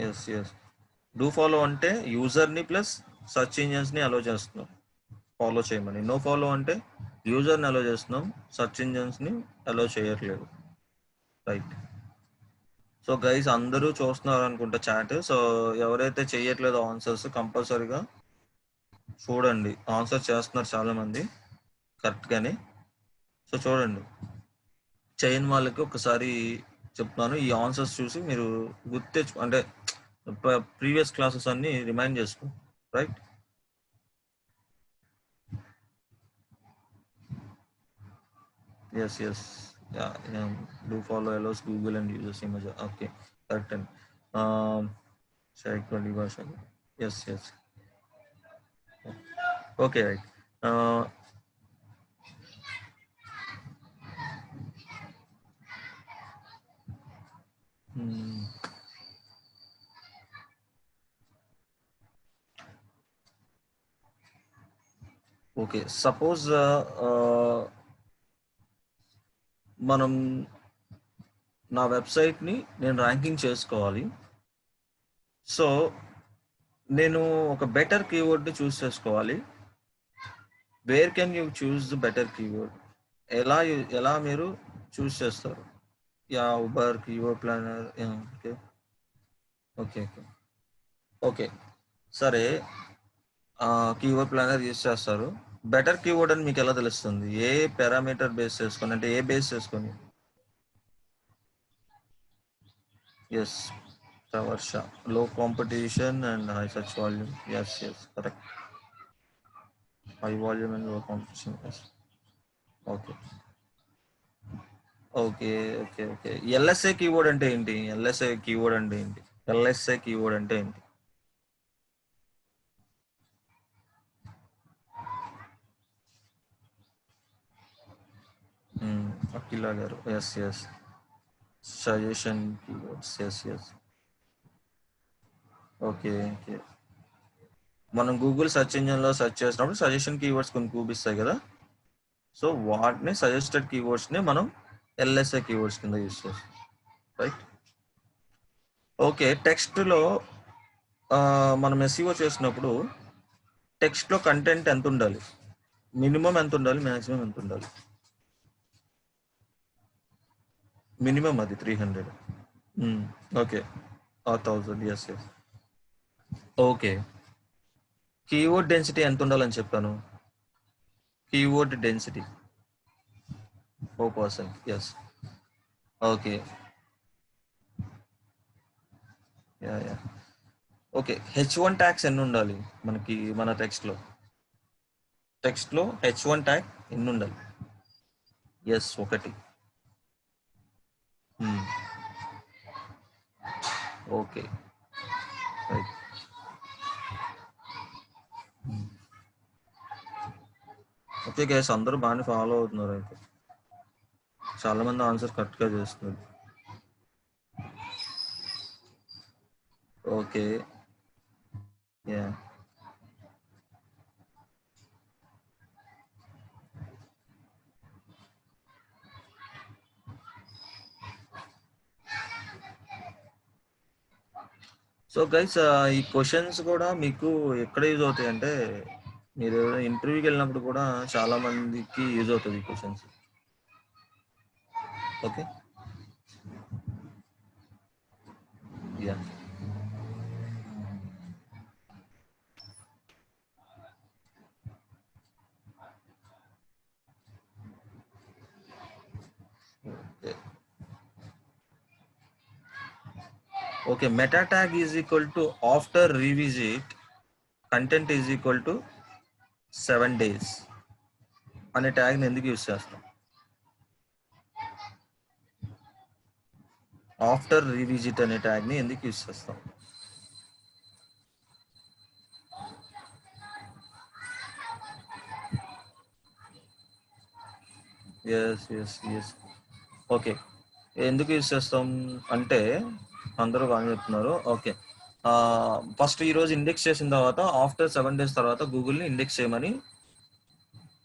A: Yes yes. Do follow అంటే యూజర్ని ప్లస్ సర్చ్ ఇంజన్స్ని అలో చేస్తున్నాం ఫాలో చేయమని. నో ఫాలో అంటే యూజర్ని అలో చేస్తున్నాం, సర్చ్ ఇంజన్స్ని అలో చేయట్లేదు. రైట్. సో గైస్ అందరూ చూస్తున్నారు అనుకుంటా చాట్. సో ఎవరైతే చేయట్లేదో ఆన్సర్స్ కంపల్సరీగా చూడండి. ఆన్సర్ చేస్తున్నారు చాలా మంది కరెక్ట్గానే. సో చూడండి, చేయని వాళ్ళకి ఒకసారి చెప్తున్నాను, ఈ ఆన్సర్స్ చూసి మీరు అంటే ప్రీవియస్ క్లాసెస్ అన్ని రిమైండ్ చేసుకో. Right. Yes yes. Do follow allows Google and users image. Okay, correct అండి. భాష. Yes yes. Okay, right. Okay, suppose మనం నా వెబ్సైట్ని నేను ర్యాంకింగ్ చేసుకోవాలి. సో నేను ఒక బెటర్ కీవర్డ్ని చూస్ చేసుకోవాలి. Where can you choose the better keyword? ఎలా మీరు చూస్ చేస్తారు? Uber, keyword planner. Okay okay okay okay, సరే. కీవర్డ్ ప్లానర్ యూస్ చేస్తారు. బెటర్ కీవర్డ్ అని మీకు ఎలా తెలుస్తుంది? ఏ పారామీటర్ బేస్ చేసుకొని, అంటే ఏ బేస్ చేసుకొని? Yes, Pravarsha. Low competition and high search volume. Yes yes, correct. High volume and low competition. Yes. Okay okay okay okay. LSA keyword అంటే ఏంటి? ఎల్ఎస్ఏ కీవర్డ్ అంటే ఏంటి? Akhila garu. Yes yes. Suggestion keywords. Yes yes. Okay okay. మనం Google search ఇంజిన్లో search చేసినప్పుడు suggestion keywords కొన్ని చూపిస్తాయి కదా. సో వాటిని సజెస్టెడ్ కీవర్డ్స్ని మనం ఎల్ఎస్ఏ కీవర్డ్స్ కింద యూస్ చేస్తాం. రైట్. ఓకే, టెక్స్ట్లో మనం ఎస్ఈఓ చేసినప్పుడు టెక్స్ట్లో కంటెంట్ ఎంత ఉండాలి? మినిమం ఎంత ఉండాలి, మ్యాక్సిమం ఎంత ఉండాలి? మినిమం అది 300. Okay, 1000. Yes yes. Okay. Keyword density ఎంత ఉండాలని చెప్పాను? Keyword density 4%. Yes. Okay. Yeah. Okay. H1 tags ఎన్ని ఉండాలి మనకి మన టెక్స్ట్లో? H1 ట్యాగ్ ఎన్ని ఉండాలి? Yes, 1. Okay. Right. Okay guys, అందరూ బాగానే ఫాలో అవుతున్నారు అయితే. చాలా మంది ఆన్సర్ కరెక్ట్గా చేస్తున్నారు. ఓకే. యా. సో గైస్, ఈ క్వశ్చన్స్ కూడా మీకు ఎక్కడ యూజ్ అవుతాయి అంటే, మీరు ఇంటర్వ్యూకి వెళ్ళినప్పుడు కూడా చాలా మందికి యూజ్ అవుతుంది ఈ questions. Okay. Yeah. Okay. Meta tag is equal to after revisit content is equal to 7 days అనే ట్యాగ్ని ఎందుకు యూజ్ చేస్తాం? ఆఫ్టర్ రీవిజిట్ అనే ట్యాగ్ని ఎందుకు యూజ్ చేస్తాం? ఎస్. ఓకే. ఎందుకు యూజ్ చేస్తాం అంటే, అందరూ బాగా చెప్తున్నారు. ఓకే. ఫస్ట్ ఈరోజు ఇండెక్స్ చేసిన తర్వాత ఆఫ్టర్ 7 days తర్వాత గూగుల్ని ఇండెక్స్ చేయమని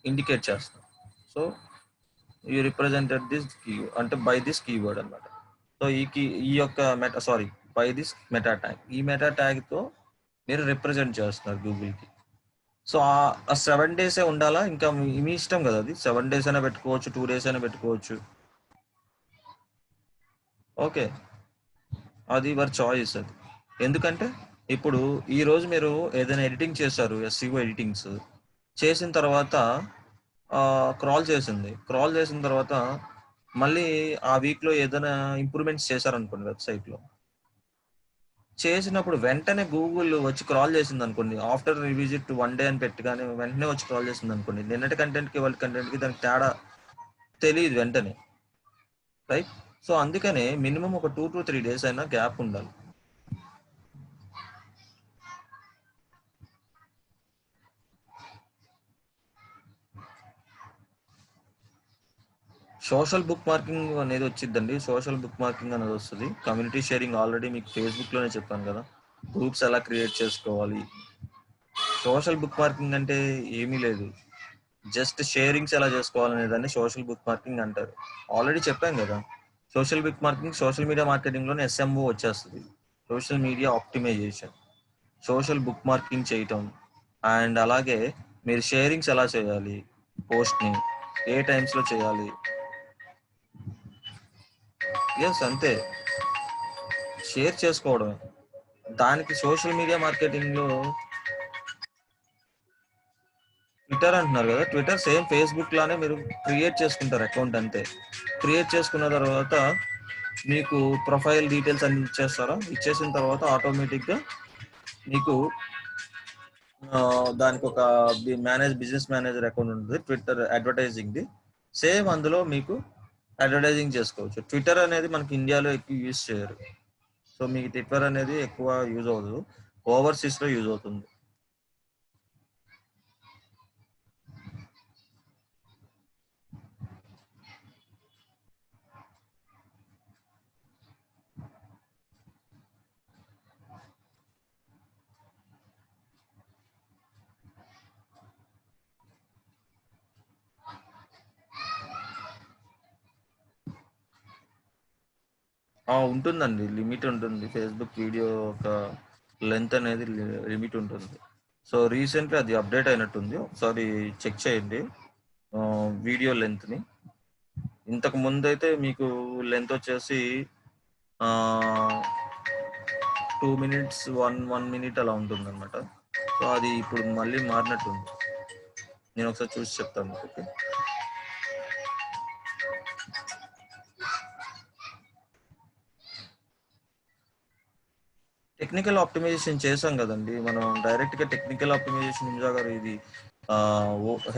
A: ఇండికేట్ చేస్తాం. So you represented this key అంటే బై దిస్ కీవర్డ్ అనమాట. సో ఈ యొక్క బై దిస్ మెటా ట్యాగ్, ఈ మెటా ట్యాగ్తో మీరు రిప్రజెంట్ చేస్తున్నారు గూగుల్కి. సో ఆ 7 days ఉండాలా? ఇంకా మీ ఇష్టం కదా, అది 7 days అయినా పెట్టుకోవచ్చు, 2 days అయినా పెట్టుకోవచ్చు. ఓకే, అది యువర్ చాయిస్. అది ఎందుకంటే ఇప్పుడు ఈరోజు మీరు ఏదైనా ఎడిటింగ్ చేశారు, SEO ఎడిటింగ్స్ చేసిన తర్వాత క్రాల్ చేసిన తర్వాత మళ్ళీ ఆ వీక్లో ఏదైనా ఇంప్రూవ్మెంట్స్ చేశారనుకోండి వెబ్సైట్లో, చేసినప్పుడు వెంటనే గూగుల్ వచ్చి క్రాల్ చేసింది అనుకోండి, ఆఫ్టర్ రివిజిట్ 1 day అని పెట్టి కానీ వెంటనే వచ్చి క్రాల్ చేసింది అనుకోండి, నిన్నటి కంటెంట్కి వాళ్ళ కంటెంట్కి దానికి తేడా తెలియదు వెంటనే, రైట్? సో అందుకనే మినిమం ఒక 2 to 3 days అయినా గ్యాప్ ఉండాలి. సోషల్ బుక్ మార్కింగ్ అనేది వచ్చిందండి. సోషల్ బుక్ మార్కింగ్ అనేది వస్తుంది. కమ్యూనిటీ షేరింగ్ ఆల్రెడీ మీకు ఫేస్బుక్లోనే చెప్పాను కదా, గ్రూప్స్ ఎలా క్రియేట్ చేసుకోవాలి. సోషల్ బుక్ మార్కింగ్ అంటే ఏమీ లేదు, జస్ట్ షేరింగ్స్ ఎలా చేసుకోవాలనే దాన్ని సోషల్ బుక్ మార్కింగ్ అంటారు. ఆల్రెడీ చెప్పాం కదా, social bookmarking social media మార్కెటింగ్లోనే SMO వచ్చేస్తుంది, social media optimization. Social bookmarking చేయటం అండ్ అలాగే మీరు షేరింగ్స్ ఎలా చేయాలి, పోస్ట్ని ఏ టైమ్స్లో చేయాలి. ఎస్, అంతే, షేర్ చేసుకోవడమే. దానికి సోషల్ మీడియా మార్కెటింగ్లో ట్విట్టర్ అంటున్నారు కదా, ట్విట్టర్ సేమ్ ఫేస్బుక్ లానే మీరు క్రియేట్ చేసుకుంటారు అకౌంట్, అంతే. క్రియేట్ చేసుకున్న తర్వాత మీకు ప్రొఫైల్ డీటెయిల్స్ అన్ని ఇచ్చేసిన తర్వాత ఆటోమేటిక్గా మీకు దానికి ఒక బిజినెస్ మేనేజర్ అకౌంట్ ఉంటుంది, ట్విట్టర్ అడ్వర్టైజింగ్ది. సేమ్ అందులో మీకు అడ్వర్టైజింగ్ చేసుకోవచ్చు. ట్విట్టర్ అనేది మనకి ఇండియాలో ఎక్కువ యూజ్ చేయరు, సో మీకు ట్విట్టర్ అనేది ఎక్కువ యూజ్ అవ్వదు, ఓవర్సీస్లో యూజ్ అవుతుంది. ఉంటుందండి, లిమిట్ ఉంటుంది. ఫేస్బుక్ వీడియో ఒక లెంత్ అనేది లిమిట్ ఉంటుంది. సో రీసెంట్లీ అది అప్డేట్ అయినట్టుంది, ఒకసారి చెక్ చేయండి వీడియో లెంత్ని. ఇంతకు ముందు అయితే మీకు లెంత్ వచ్చేసి 2 minutes 1 minute అలా ఉంటుంది అనమాట. సో అది ఇప్పుడు మళ్ళీ మారినట్టుంది. నేను ఒకసారి చూసి చెప్తాను. ఓకే, టెక్నికల్ ఆప్టిమైజేషన్ చేసాం కదండి మనం. డైరెక్ట్గా టెక్నికల్ ఆప్టిమైజేషన్ నింజా గారు ఇది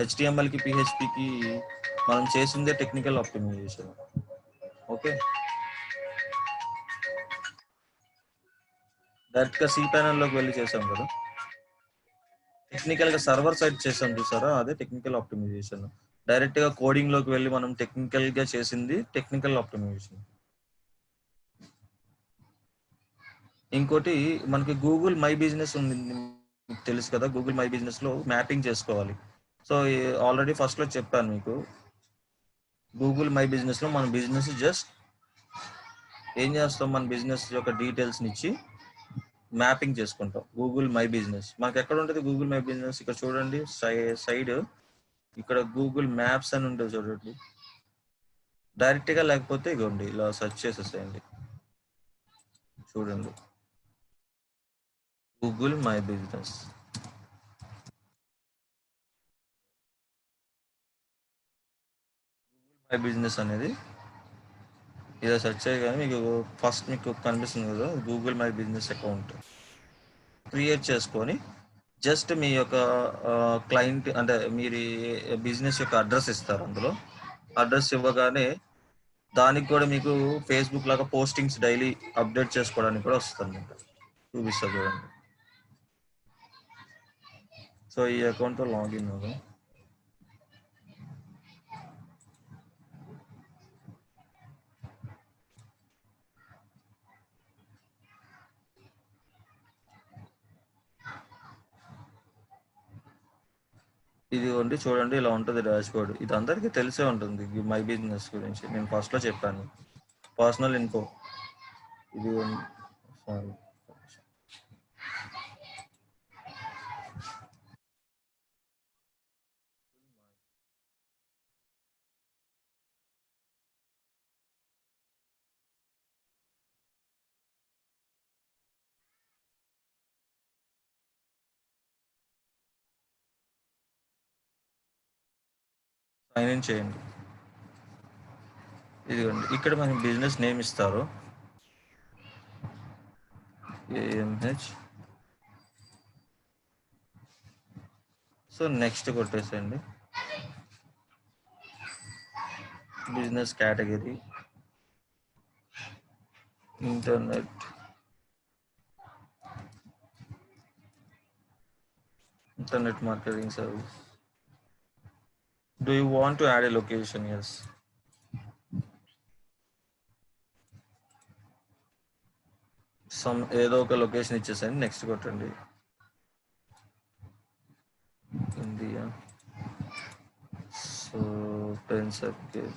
A: హెచ్టిఎంఎల్కి పిహెచ్పికి మనం చేసిందే టెక్నికల్ ఆప్టిమైజేషన్. ఓకే, డైరెక్ట్గా సి ప్యానల్లోకి వెళ్ళి చేసాం కదా. టెక్నికల్గా సర్వర్ సైడ్ చేసాం చూసారా, అదే టెక్నికల్ ఆప్టిమైజేషన్. డైరెక్ట్గా కోడింగ్లోకి వెళ్ళి మనం టెక్నికల్గా చేసింది టెక్నికల్ ఆప్టిమైజేషన్. ఇంకోటి మనకి గూగుల్ మై బిజినెస్ ఉంది, మీకు తెలుసు కదా. గూగుల్ మై బిజినెస్లో మ్యాపింగ్ చేసుకోవాలి. సో ఆల్రెడీ ఫస్ట్లో చెప్పాను మీకు. గూగుల్ మై బిజినెస్లో మన బిజినెస్ జస్ట్ ఏం చేస్తాం, మన బిజినెస్ యొక్క డీటెయిల్స్ని ఇచ్చి మ్యాపింగ్ చేసుకుంటాం. గూగుల్ మై బిజినెస్ మనకి ఎక్కడ ఉంటుంది? గూగుల్ మై బిజినెస్ ఇక్కడ చూడండి, సైడ్ ఇక్కడ గూగుల్ మ్యాప్స్ అని ఉంటుంది చూడండి. డైరెక్ట్గా లేకపోతే ఇగోండి ఇలా సెర్చ్ చేసేసేయండి, చూడండి Google my business. My business అనేది ఇలా సెర్చ్ చేయగానే మీకు ఫస్ట్ మీకు కనిపిస్తుంది కదా Google my business account create చేసుకొని జస్ట్ మీ యొక్క క్లయింట్ అంటే మీరు బిజినెస్ యొక్క అడ్రస్ ఇస్తారు. అందులో అడ్రస్ ఇవ్వగానే దానికి కూడా మీకు ఫేస్బుక్ లాగా పోస్టింగ్స్ డైలీ అప్డేట్ చేసుకోవడానికి కూడా వస్తుంది, చూపిస్తా చూడండి. సో ఈ అకౌంట్తో లాగిన్ అవ్వదు. ఇది ఉండి చూడండి ఇలా ఉంటుంది డాష్ బోర్డ్. ఇది అందరికీ తెలిసే ఉంటుంది మై బిజినెస్ గురించి. నేను ఫస్ట్లో చెప్పాను పర్సనల్ ఇన్ఫో. ఇది సైన్ ఇన్ చేయండి. ఇదిగోండి ఇక్కడ మనం బిజినెస్ నేమ్ ఇస్తారు, ఏఎంహెచ్. సో నెక్స్ట్ కొట్టేసేయండి. Business category internet marketing service. Do you want to add a location? Yes. ఏదో ఒక లొకేషన్ ఇచ్చేసండి. నెక్స్ట్ కొట్టండి. India. So pen circle.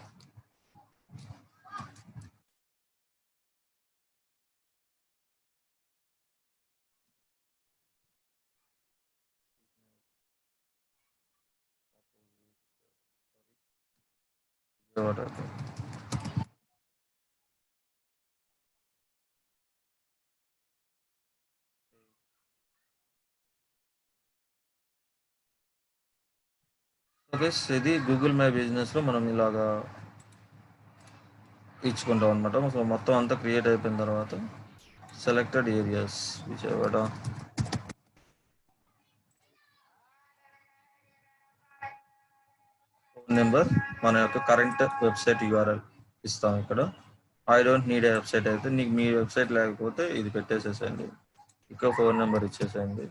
A: Okay, ఇది గూగుల్ మై బిజినెస్లో మనం ఇలాగా ఇచ్చుకుంటాం అనమాట. సో మొత్తం అంతా క్రియేట్ అయిపోయిన తర్వాత selected areas Vijayawada, phone number, మన యొక్క కరెంట్ వెబ్సైట్ యూఆర్ఎల్ ఇస్తాం ఇక్కడ. I don't need a website అయితే నీకు మీ వెబ్సైట్ లేకపోతే ఇది పెట్టేసేసేయండి. ఇక్కడ ఫోన్ నెంబర్ ఇచ్చేసేయండి.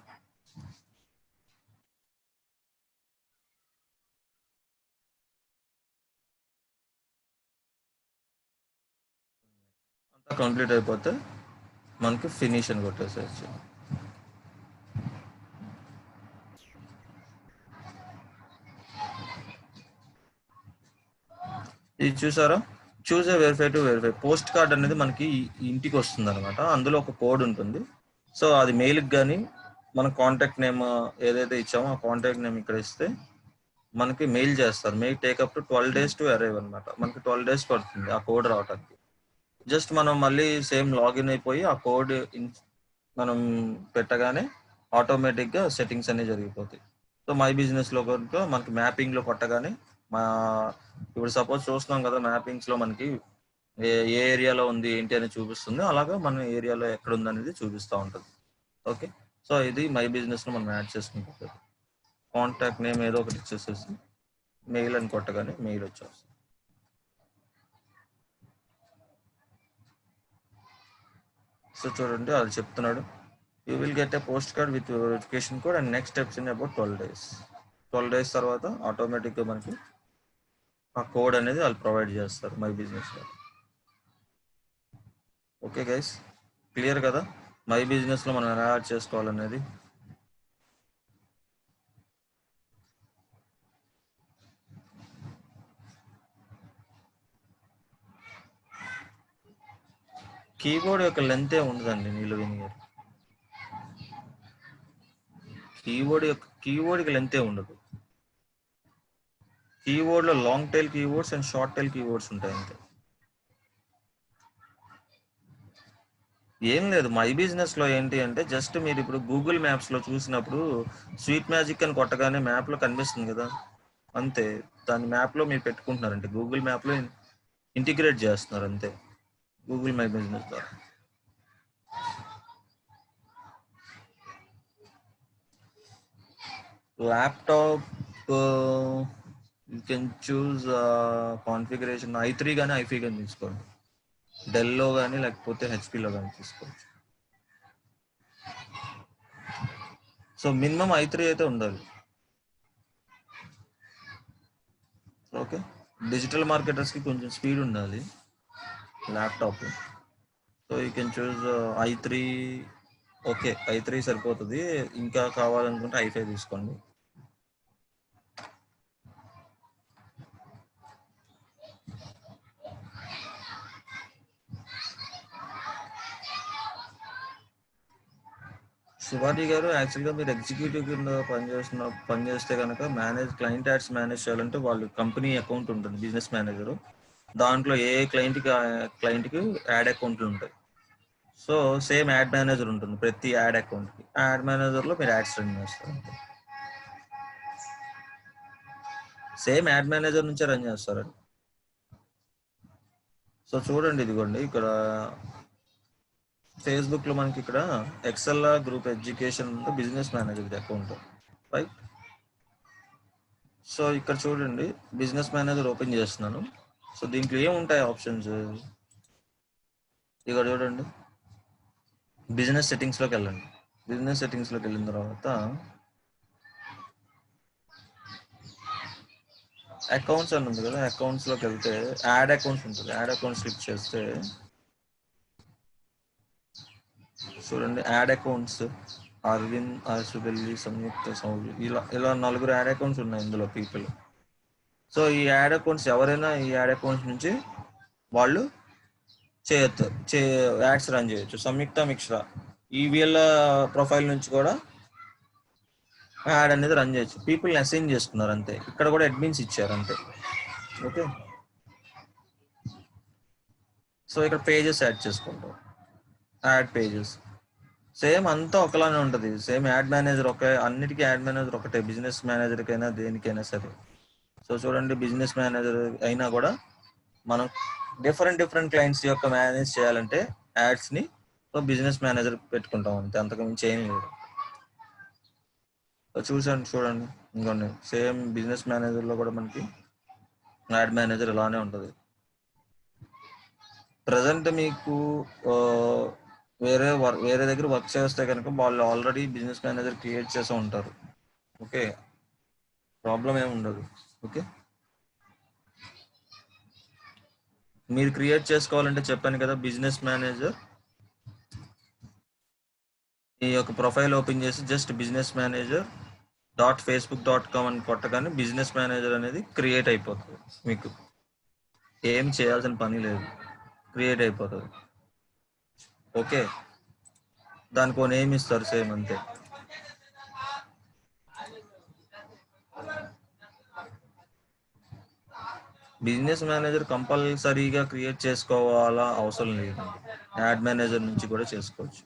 A: అంతా కంప్లీట్ అయిపోతే మనకి ఫినిష్ అని కొట్టేసేయచ్చు. ఇది చూసారా, choose a verify to verify. Postcard అనేది మనకి ఇంటికి వస్తుంది అనమాట. అందులో ఒక కోడ్ ఉంటుంది. సో అది మెయిల్కి కానీ మన కాంటాక్ట్ నేమ్ ఏదైతే ఇచ్చామో ఆ కాంటాక్ట్ నేమ్ ఇక్కడ ఇస్తే మనకి మెయిల్ చేస్తారు. Mail take up to 12 days to arrive అనమాట. మనకి 12 days పడుతుంది ఆ కోడ్ రావడానికి. జస్ట్ మనం మళ్ళీ సేమ్ లాగిన్ అయిపోయి ఆ కోడ్ మనం పెట్టగానే ఆటోమేటిక్గా సెట్టింగ్స్ అనేవి జరిగిపోతాయి. సో మై బిజినెస్లో కనుక మనకి మ్యాపింగ్లో కొట్టగానే మా ఇప్పుడు సపోజ్ చూస్తున్నాం కదా, మ్యాపింగ్స్లో మనకి ఏ ఏ ఏరియాలో ఉంది ఏంటి అని చూపిస్తుంది. అలాగా మన ఏరియాలో ఎక్కడ ఉంది అనేది చూపిస్తూ ఉంటుంది. ఓకే, సో ఇది మై బిజినెస్లో మనం యాడ్ చేసుకుంటాం. కాంటాక్ట్ నేమ్ ఏదో ఒకటి ఇచ్చేసేసి మెయిల్ అని కొట్టగానే మెయిల్ వచ్చేస్తుంది. సో చూడండి అది చెప్తున్నాడు, you will get a post card with your education code and next steps in about 12 days. 12 days తర్వాత ఆటోమేటిక్గా మనకి ఆ కోడ్ అనేది వాళ్ళు ప్రొవైడ్ చేస్తారు మై బిజినెస్లో. ఓకే గైస్, క్లియర్ కదా మై బిజినెస్లో మనం ఎలా యాడ్ చేసుకోవాలనేది? కీబోర్డ్ యొక్క లెంత్ ఉండదండి నీళ్ళు వినిగారు. కీబోర్డ్కి లెంత్ ఉండదు. కీబోర్డ్లో long tail keyboards and short tail keyboards ఉంటాయి అంతే. ఏం లేదు, మై బిజినెస్లో ఏంటి అంటే జస్ట్ మీరు ఇప్పుడు గూగుల్ మ్యాప్స్లో చూసినప్పుడు స్వీట్ మ్యాజిక్ అని కొట్టగానే మ్యాప్లో కనిపిస్తుంది కదా, అంతే. దాని మ్యాప్లో మీరు పెట్టుకుంటున్నారంటే గూగుల్ మ్యాప్లో ఇంటిగ్రేట్ చేస్తున్నారు అంతే గూగుల్ మై బిజినెస్ ద్వారా. Laptop you can choose configuration i3 కానీ i5 కానీ తీసుకోండి. డెల్లో కానీ లేకపోతే హెచ్పిలో కానీ తీసుకోవచ్చు. సో మినిమం i3 అయితే ఉండాలి. ఓకే, డిజిటల్ మార్కెటర్స్కి కొంచెం స్పీడ్ ఉండాలి laptop. So you can choose i3. Okay, i3 సరిపోతుంది. ఇంకా కావాలనుకుంటే i5 తీసుకోండి. శివాజీ గారు, యాక్చువల్గా మీరు ఎగ్జిక్యూటివ్ కింద పనిచేస్తే కనుక క్లయింట్ యాడ్స్ మేనేజ్ చేయాలంటే వాళ్ళు కంపెనీ అకౌంట్ ఉంటుంది, బిజినెస్ మేనేజర్. దాంట్లో ఏ క్లయింట్కి యాడ్ అకౌంట్లు ఉంటాయి. సో సేమ్ యాడ్ మేనేజర్ ఉంటుంది ప్రతి యాడ్ అకౌంట్కి. యాడ్ మేనేజర్లో మీరు యాడ్స్ రన్ చేస్తారు. సేమ్ యాడ్ మేనేజర్ నుంచే రన్ చేస్తారండి. సో చూడండి, ఇదిగోండి ఇక్కడ ఫేస్బుక్లో మనకి ఇక్కడ Excel group education business manager account, right? So ఇక్కడ చూడండి, బిజినెస్ మేనేజర్ ఓపెన్ చేస్తున్నాను. సో దీంట్లో ఏముంటాయి ఆప్షన్స్? ఇక్కడ చూడండి, బిజినెస్ సెట్టింగ్స్లోకి వెళ్ళండి. బిజినెస్ సెట్టింగ్స్లోకి వెళ్ళిన తర్వాత అకౌంట్స్ అని ఉంది కదా, అకౌంట్స్లోకి వెళ్తే యాడ్ అకౌంట్స్ ఉంటుంది. యాడ్ అకౌంట్స్ క్లిక్ చేస్తే చూడండి, యాడ్ అకౌంట్స్ అరవింద్, ఆశుబెల్లి, సంయుక్త, సౌలి, ఇలా 4 యాడ్ అకౌంట్స్ ఉన్నాయి ఇందులో పీపుల్. సో ఈ యాడ్ అకౌంట్స్ ఎవరైనా ఈ యాడ్ అకౌంట్స్ నుంచి వాళ్ళు యాడ్స్ రన్ చేయొచ్చు. సంయుక్త మిశ్రా ఈ వీళ్ళ ప్రొఫైల్ నుంచి కూడా యాడ్ అనేది రన్ చేయొచ్చు. పీపుల్ని అసైన్ చేసుకున్నారు అంతే. ఇక్కడ కూడా అడ్మిన్స్ ఇచ్చారు అంతే. ఓకే, సో ఇక్కడ పేజెస్ యాడ్ చేసుకుంటాం. యాడ్ పేజెస్ సేమ్ అంతా ఒకలానే ఉంటుంది. సేమ్ యాడ్ మేనేజర్ అన్నిటికీ యాడ్ మేనేజర్ ఒకటే, బిజినెస్ మేనేజర్కైనా దేనికైనా సరే. సో చూడండి, బిజినెస్ మేనేజర్ అయినా కూడా మనం డిఫరెంట్ క్లయింట్స్ యొక్క మేనేజ్ చేయాలంటే యాడ్స్ని బిజినెస్ మేనేజర్ పెట్టుకుంటాం అంతే, అంతకు మించి ఏం లేదు. చూడండి ఇంకోండి, సేమ్ బిజినెస్ మేనేజర్లో కూడా మనకి యాడ్ మేనేజర్ ఇలానే ఉంటుంది. ప్రజెంట్ మీకు వేరే దగ్గర వర్క్ చేస్తే కనుక వాళ్ళు ఆల్రెడీ బిజినెస్ మేనేజర్ క్రియేట్ చేసి ఉంటారు. ఓకే, ప్రాబ్లం ఏమి ఉండదు. ఓకే, మీరు క్రియేట్ చేసుకోవాలంటే చెప్పాను కదా, బిజినెస్ మేనేజర్ ఈ యొక్క ప్రొఫైల్ ఓపెన్ చేసి జస్ట్ businessmanager.facebook.com అని కొట్టగానే బిజినెస్ మేనేజర్ అనేది క్రియేట్ అయిపోతుంది. మీకు ఏం చేయాల్సిన పని లేదు, క్రియేట్ అయిపోతుంది. ఓకే, దానికి ఒక నేమ్ ఇస్తారు సేమ్ అంతే. బిజినెస్ మేనేజర్ కంపల్సరీగా క్రియేట్ చేసుకోవాలా అవసరం లేదు, యాడ్ మేనేజర్ నుంచి కూడా చేసుకోవచ్చు.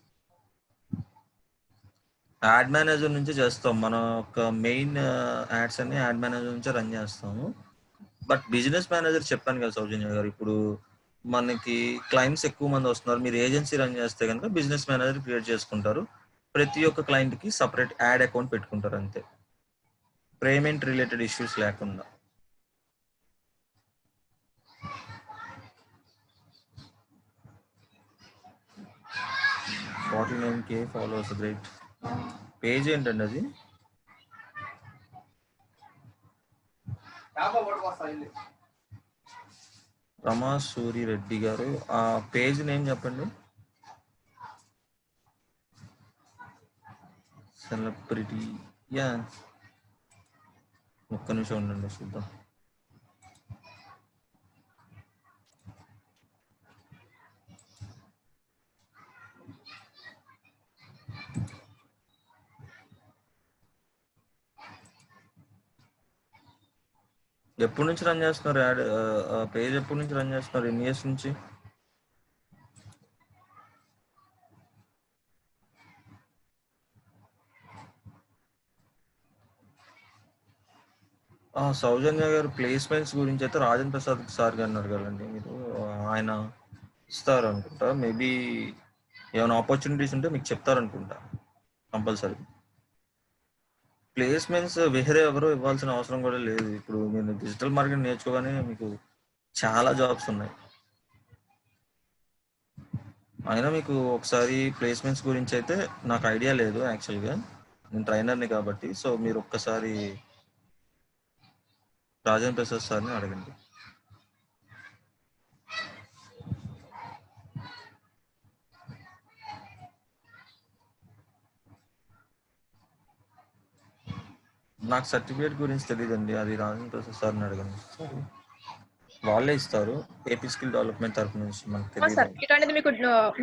A: యాడ్ మేనేజర్ నుంచి చేస్తాం. మన ఒక మెయిన్ యాడ్స్ అన్ని యాడ్ మేనేజర్ నుంచే రన్ చేస్తాము. బట్ బిజినెస్ మేనేజర్ చెప్పాను కదా సౌజన్య గారు, ఇప్పుడు మనకి క్లయింట్స్ ఎక్కువ మంది వస్తున్నారు. మీరు ఏజెన్సీ రన్ చేస్తే కనుక బిజినెస్ మేనేజర్ క్రియేట్ చేసుకుంటారు. ప్రతి ఒక్క క్లయింట్కి సపరేట్ యాడ్ అకౌంట్ పెట్టుకుంటారు అంతే, పేమెంట్ రిలేటెడ్ ఇష్యూస్ లేకుండా. 49K followers, great. పేజ్ ఏంటండి అది? రమా సూరి రెడ్డి గారు, ఆ పేజ్ నేమ్ చెప్పండి. సెలబ్రిటీ, యా, ఒక్క నిమిషం ఉండండి చూద్దాం. ఎప్పటి నుంచి రన్ చేస్తున్నారు యాడ్ పేజ్? ఎప్పటి నుంచి రన్ చేస్తున్నారు? ఎన్ని ఇయర్స్ నుంచి? సౌజన్య గారు, ప్లేస్మెంట్స్ గురించి అయితే రాజేంద్ర ప్రసాద్ సార్ గారిని అడగాలండి మీరు. ఆయన ఇస్తారు అనుకుంటా, మేబీ ఏమైనా ఆపర్చునిటీస్ ఉంటే మీకు చెప్తారనుకుంటా కంపల్సరీ. ప్లేస్మెంట్స్ వేరే ఎవరు ఇవ్వాల్సిన అవసరం కూడా లేదు. ఇప్పుడు మీరు డిజిటల్ మార్కెటింగ్ నేర్చుకోగానే మీకు చాలా జాబ్స్ ఉన్నాయి. అయినా మీకు ఒకసారి ప్లేస్మెంట్స్ గురించి అయితే నాకు ఐడియా లేదు యాక్చువల్గా, నేను ట్రైనర్ని కాబట్టి. సో మీరు ఒక్కసారి రాజేంద్ర ప్రసాద్ సార్ని అడగండి. నాకు సర్టిఫికేట్ గురించి తెలియదండి, అది రాజేంద్ర ప్రసాద్ సార్ని అడగండి. వాళ్ళే ఇస్తారు, ఏపీ స్కిల్ డెవలప్మెంట్ తరఫు నుంచి. మనకు తెలియదు.
B: సర్టిఫికేట్ అనేది మీకు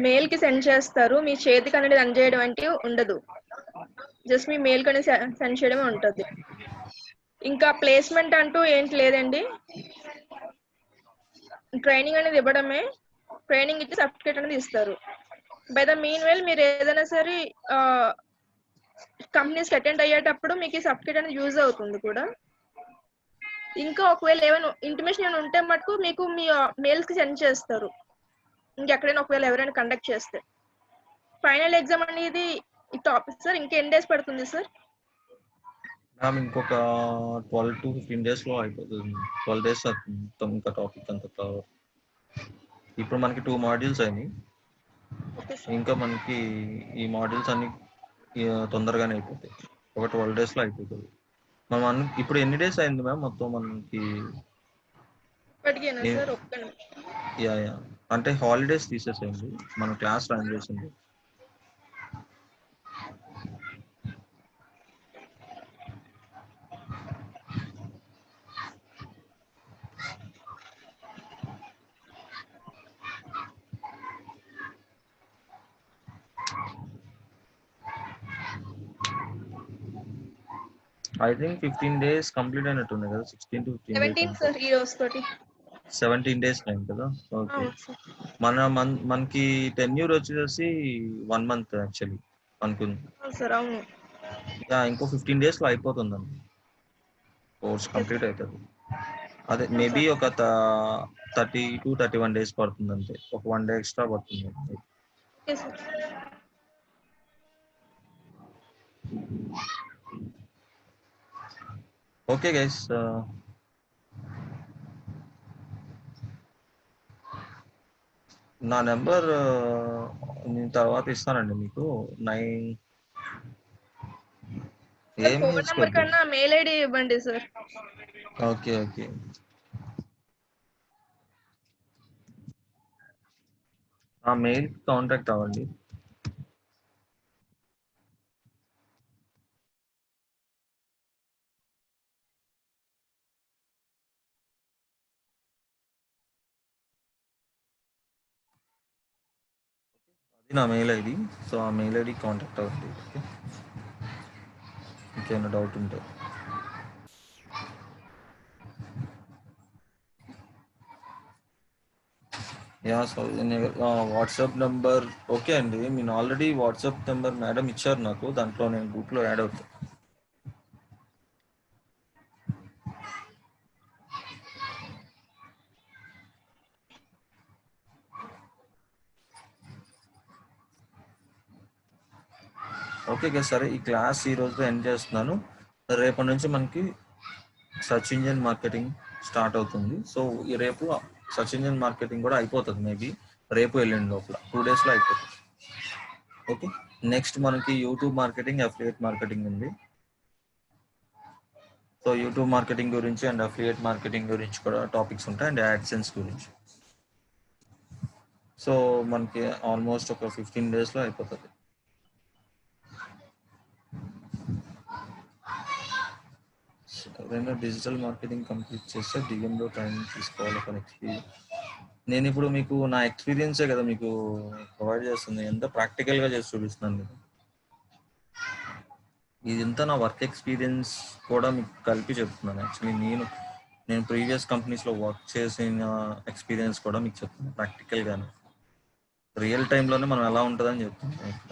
B: మెయిల్ కి సెండ్ చేస్తారు. మీ చేతికి అనేది అందజేయడం అంటే ఉండదు, జస్ట్ మీ మెయిల్ కి అనేది సెండ్ చేయడమే ఉంటుంది. ఇంకా ప్లేస్మెంట్ అంటూ ఏంటి లేదండి, ట్రైనింగ్ అనేది ఇవ్వడమే. ట్రైనింగ్ ఇచ్చి సర్టిఫికేట్ అనేది ఇస్తారు. బై ద మీన్ వెల్ మీరు ఏదైనా సరే కంపెనీస్ అటెండ్ అయ్యేటప్పుడు మీకు ఈ సర్టిఫికేట్ అనేది యూజ్ అవుతుంది కూడా. ఇంకా ఒకవేళ ఏమైనా ఇంటిమేషన్ ఏమైనా ఉంటే మటుకు మీకు మీ మెయిల్స్ కి సెండ్ చేస్తారు, ఇంకెక్కడైనా ఒకవేళ ఎవరైనా కండక్ట్ చేస్తే. ఫైనల్ ఎగ్జామ్ అనేది ఈ టాపిక్ సార్ ఇంకా ఎన్ని డేస్ పడుతుంది సార్?
A: మ్యామ్ ఇంకొక 12 to 15 డేస్లో అయిపోతుంది. 12 డేస్ మొత్తం ఇంకా టాపిక్ అంతా కవర్. ఇప్పుడు మనకి 2 మాడ్యూల్స్ అయినాయి, ఇంకా మనకి ఈ మాడ్యూల్స్ అన్ని తొందరగానే అయిపోతాయి. ఒక 12 డేస్లో అయిపోతుంది. మనం ఇప్పుడు ఎన్ని డేస్ అయింది మ్యామ్ మొత్తం మనకి?
B: సార్ ఒక్క నిమిషం.
A: యా, అంటే హాలిడేస్ తీసేసేయండి, మన క్లాస్ రన్ చేసింది. ఐ థింక్ 15 డేస్ కంప్లీట్ అయినట్టుంది కదా, 16 to 15
B: 17
A: డేస్.
B: సార్ ఈ రోజు తోటి
A: 17 డేస్ టైం కదా. ఓకే, మనకి టెన్యూర్ వచ్చేసి 1 month యాక్చువల్లీ అనుకుంది
B: సార్. అవును
A: ఇంకో 15 డేస్లో అయిపోతుందండి, కోర్స్ కంప్లీట్ అవుతుంది. అదే మేబీ ఒక 30 to 31 డేస్ పడుతుంది అంతే, ఒక 1 day ఎక్స్ట్రా పడుతుంది. ఓకే గైస్, నా నెంబర్ నేను తర్వాత ఇస్తానండి మీకు. 9 ఏం
B: ఫోన్ నెంబర్
A: చేసుకోవద్దు.
B: కన్నా మెయిల్ ఐడి ఇవ్వండి సార్.
A: ఓకే, ఆ మెయిల్ కాంటాక్ట్ అవ్వండి. అది నా మెయిల్ ఐడి, సో ఆ మెయిల్ ఐడి కాంటాక్ట్ అవ్వండి. ఓకే, ఇంకేమైనా డౌట్ ఉంటే. Yeah so WhatsApp number okay అండి. నేను ఆల్రెడీ వాట్సాప్ నెంబర్ మేడం ఇచ్చారు నాకు, దాంట్లో నేను గ్రూప్లో యాడ్ అవుతాను. ఓకే కదా, సరే ఈ క్లాస్ ఈ రోజుతో ఎండ్ చేస్తున్నాను. రేపటి నుంచి మనకి సర్చ్ ఇంజిన్ మార్కెటింగ్ స్టార్ట్ అవుతుంది. సో ఈ రేపు సర్చ్ ఇంజిన్ మార్కెటింగ్ కూడా అయిపోతుంది, మేబీ రేపు ఎల్లుండి లోపల 2 డేస్లో అయిపోతుంది. ఓకే, నెక్స్ట్ మనకి యూట్యూబ్ మార్కెటింగ్, అఫిలియేట్ మార్కెటింగ్ ఉంది. సో యూట్యూబ్ మార్కెటింగ్ గురించి అండ్ అఫిలియేట్ మార్కెటింగ్ గురించి కూడా టాపిక్స్ ఉంటాయి, అండ్ యాడ్సెన్స్ గురించి. సో మనకి ఆల్మోస్ట్ ఒక 15 డేస్లో అయిపోతుంది. ఎవరైనా డిజిటల్ మార్కెటింగ్ కంప్లీట్ చేస్తే డిఎంలో ట్రైనింగ్ తీసుకోవాలి ఫర్ ఎక్స్పీరియన్స్. నేను ఇప్పుడు మీకు నా ఎక్స్పీరియన్సే కదా మీకు ప్రొవైడ్ చేస్తుంది, ఎంత ప్రాక్టికల్గా చేసి చూపిస్తున్నాను మీకు. ఇదంతా నా వర్క్ ఎక్స్పీరియన్స్ కూడా మీకు కలిపి చెప్తున్నాను. యాక్చువల్లీ నేను ప్రీవియస్ కంపెనీస్లో వర్క్ చేసిన ఎక్స్పీరియన్స్ కూడా మీకు చెప్తున్నాను ప్రాక్టికల్గానే. రియల్ టైంలోనే మనం ఎలా ఉంటుందని చెప్తున్నాను ఇక్కడ.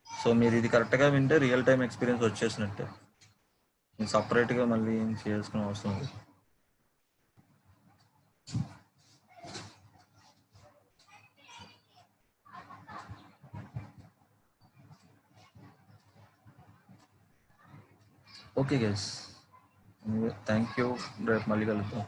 A: సో మీరు ఇది కరెక్ట్గా వింటే రియల్ టైం ఎక్స్పీరియన్స్ వచ్చేసినట్టే, నేను సపరేట్గా మళ్ళీ ఏం చేసుకునే అవసరం లేదు. Okay guys, thank you. రేపు మళ్ళీ కలుద్దాం.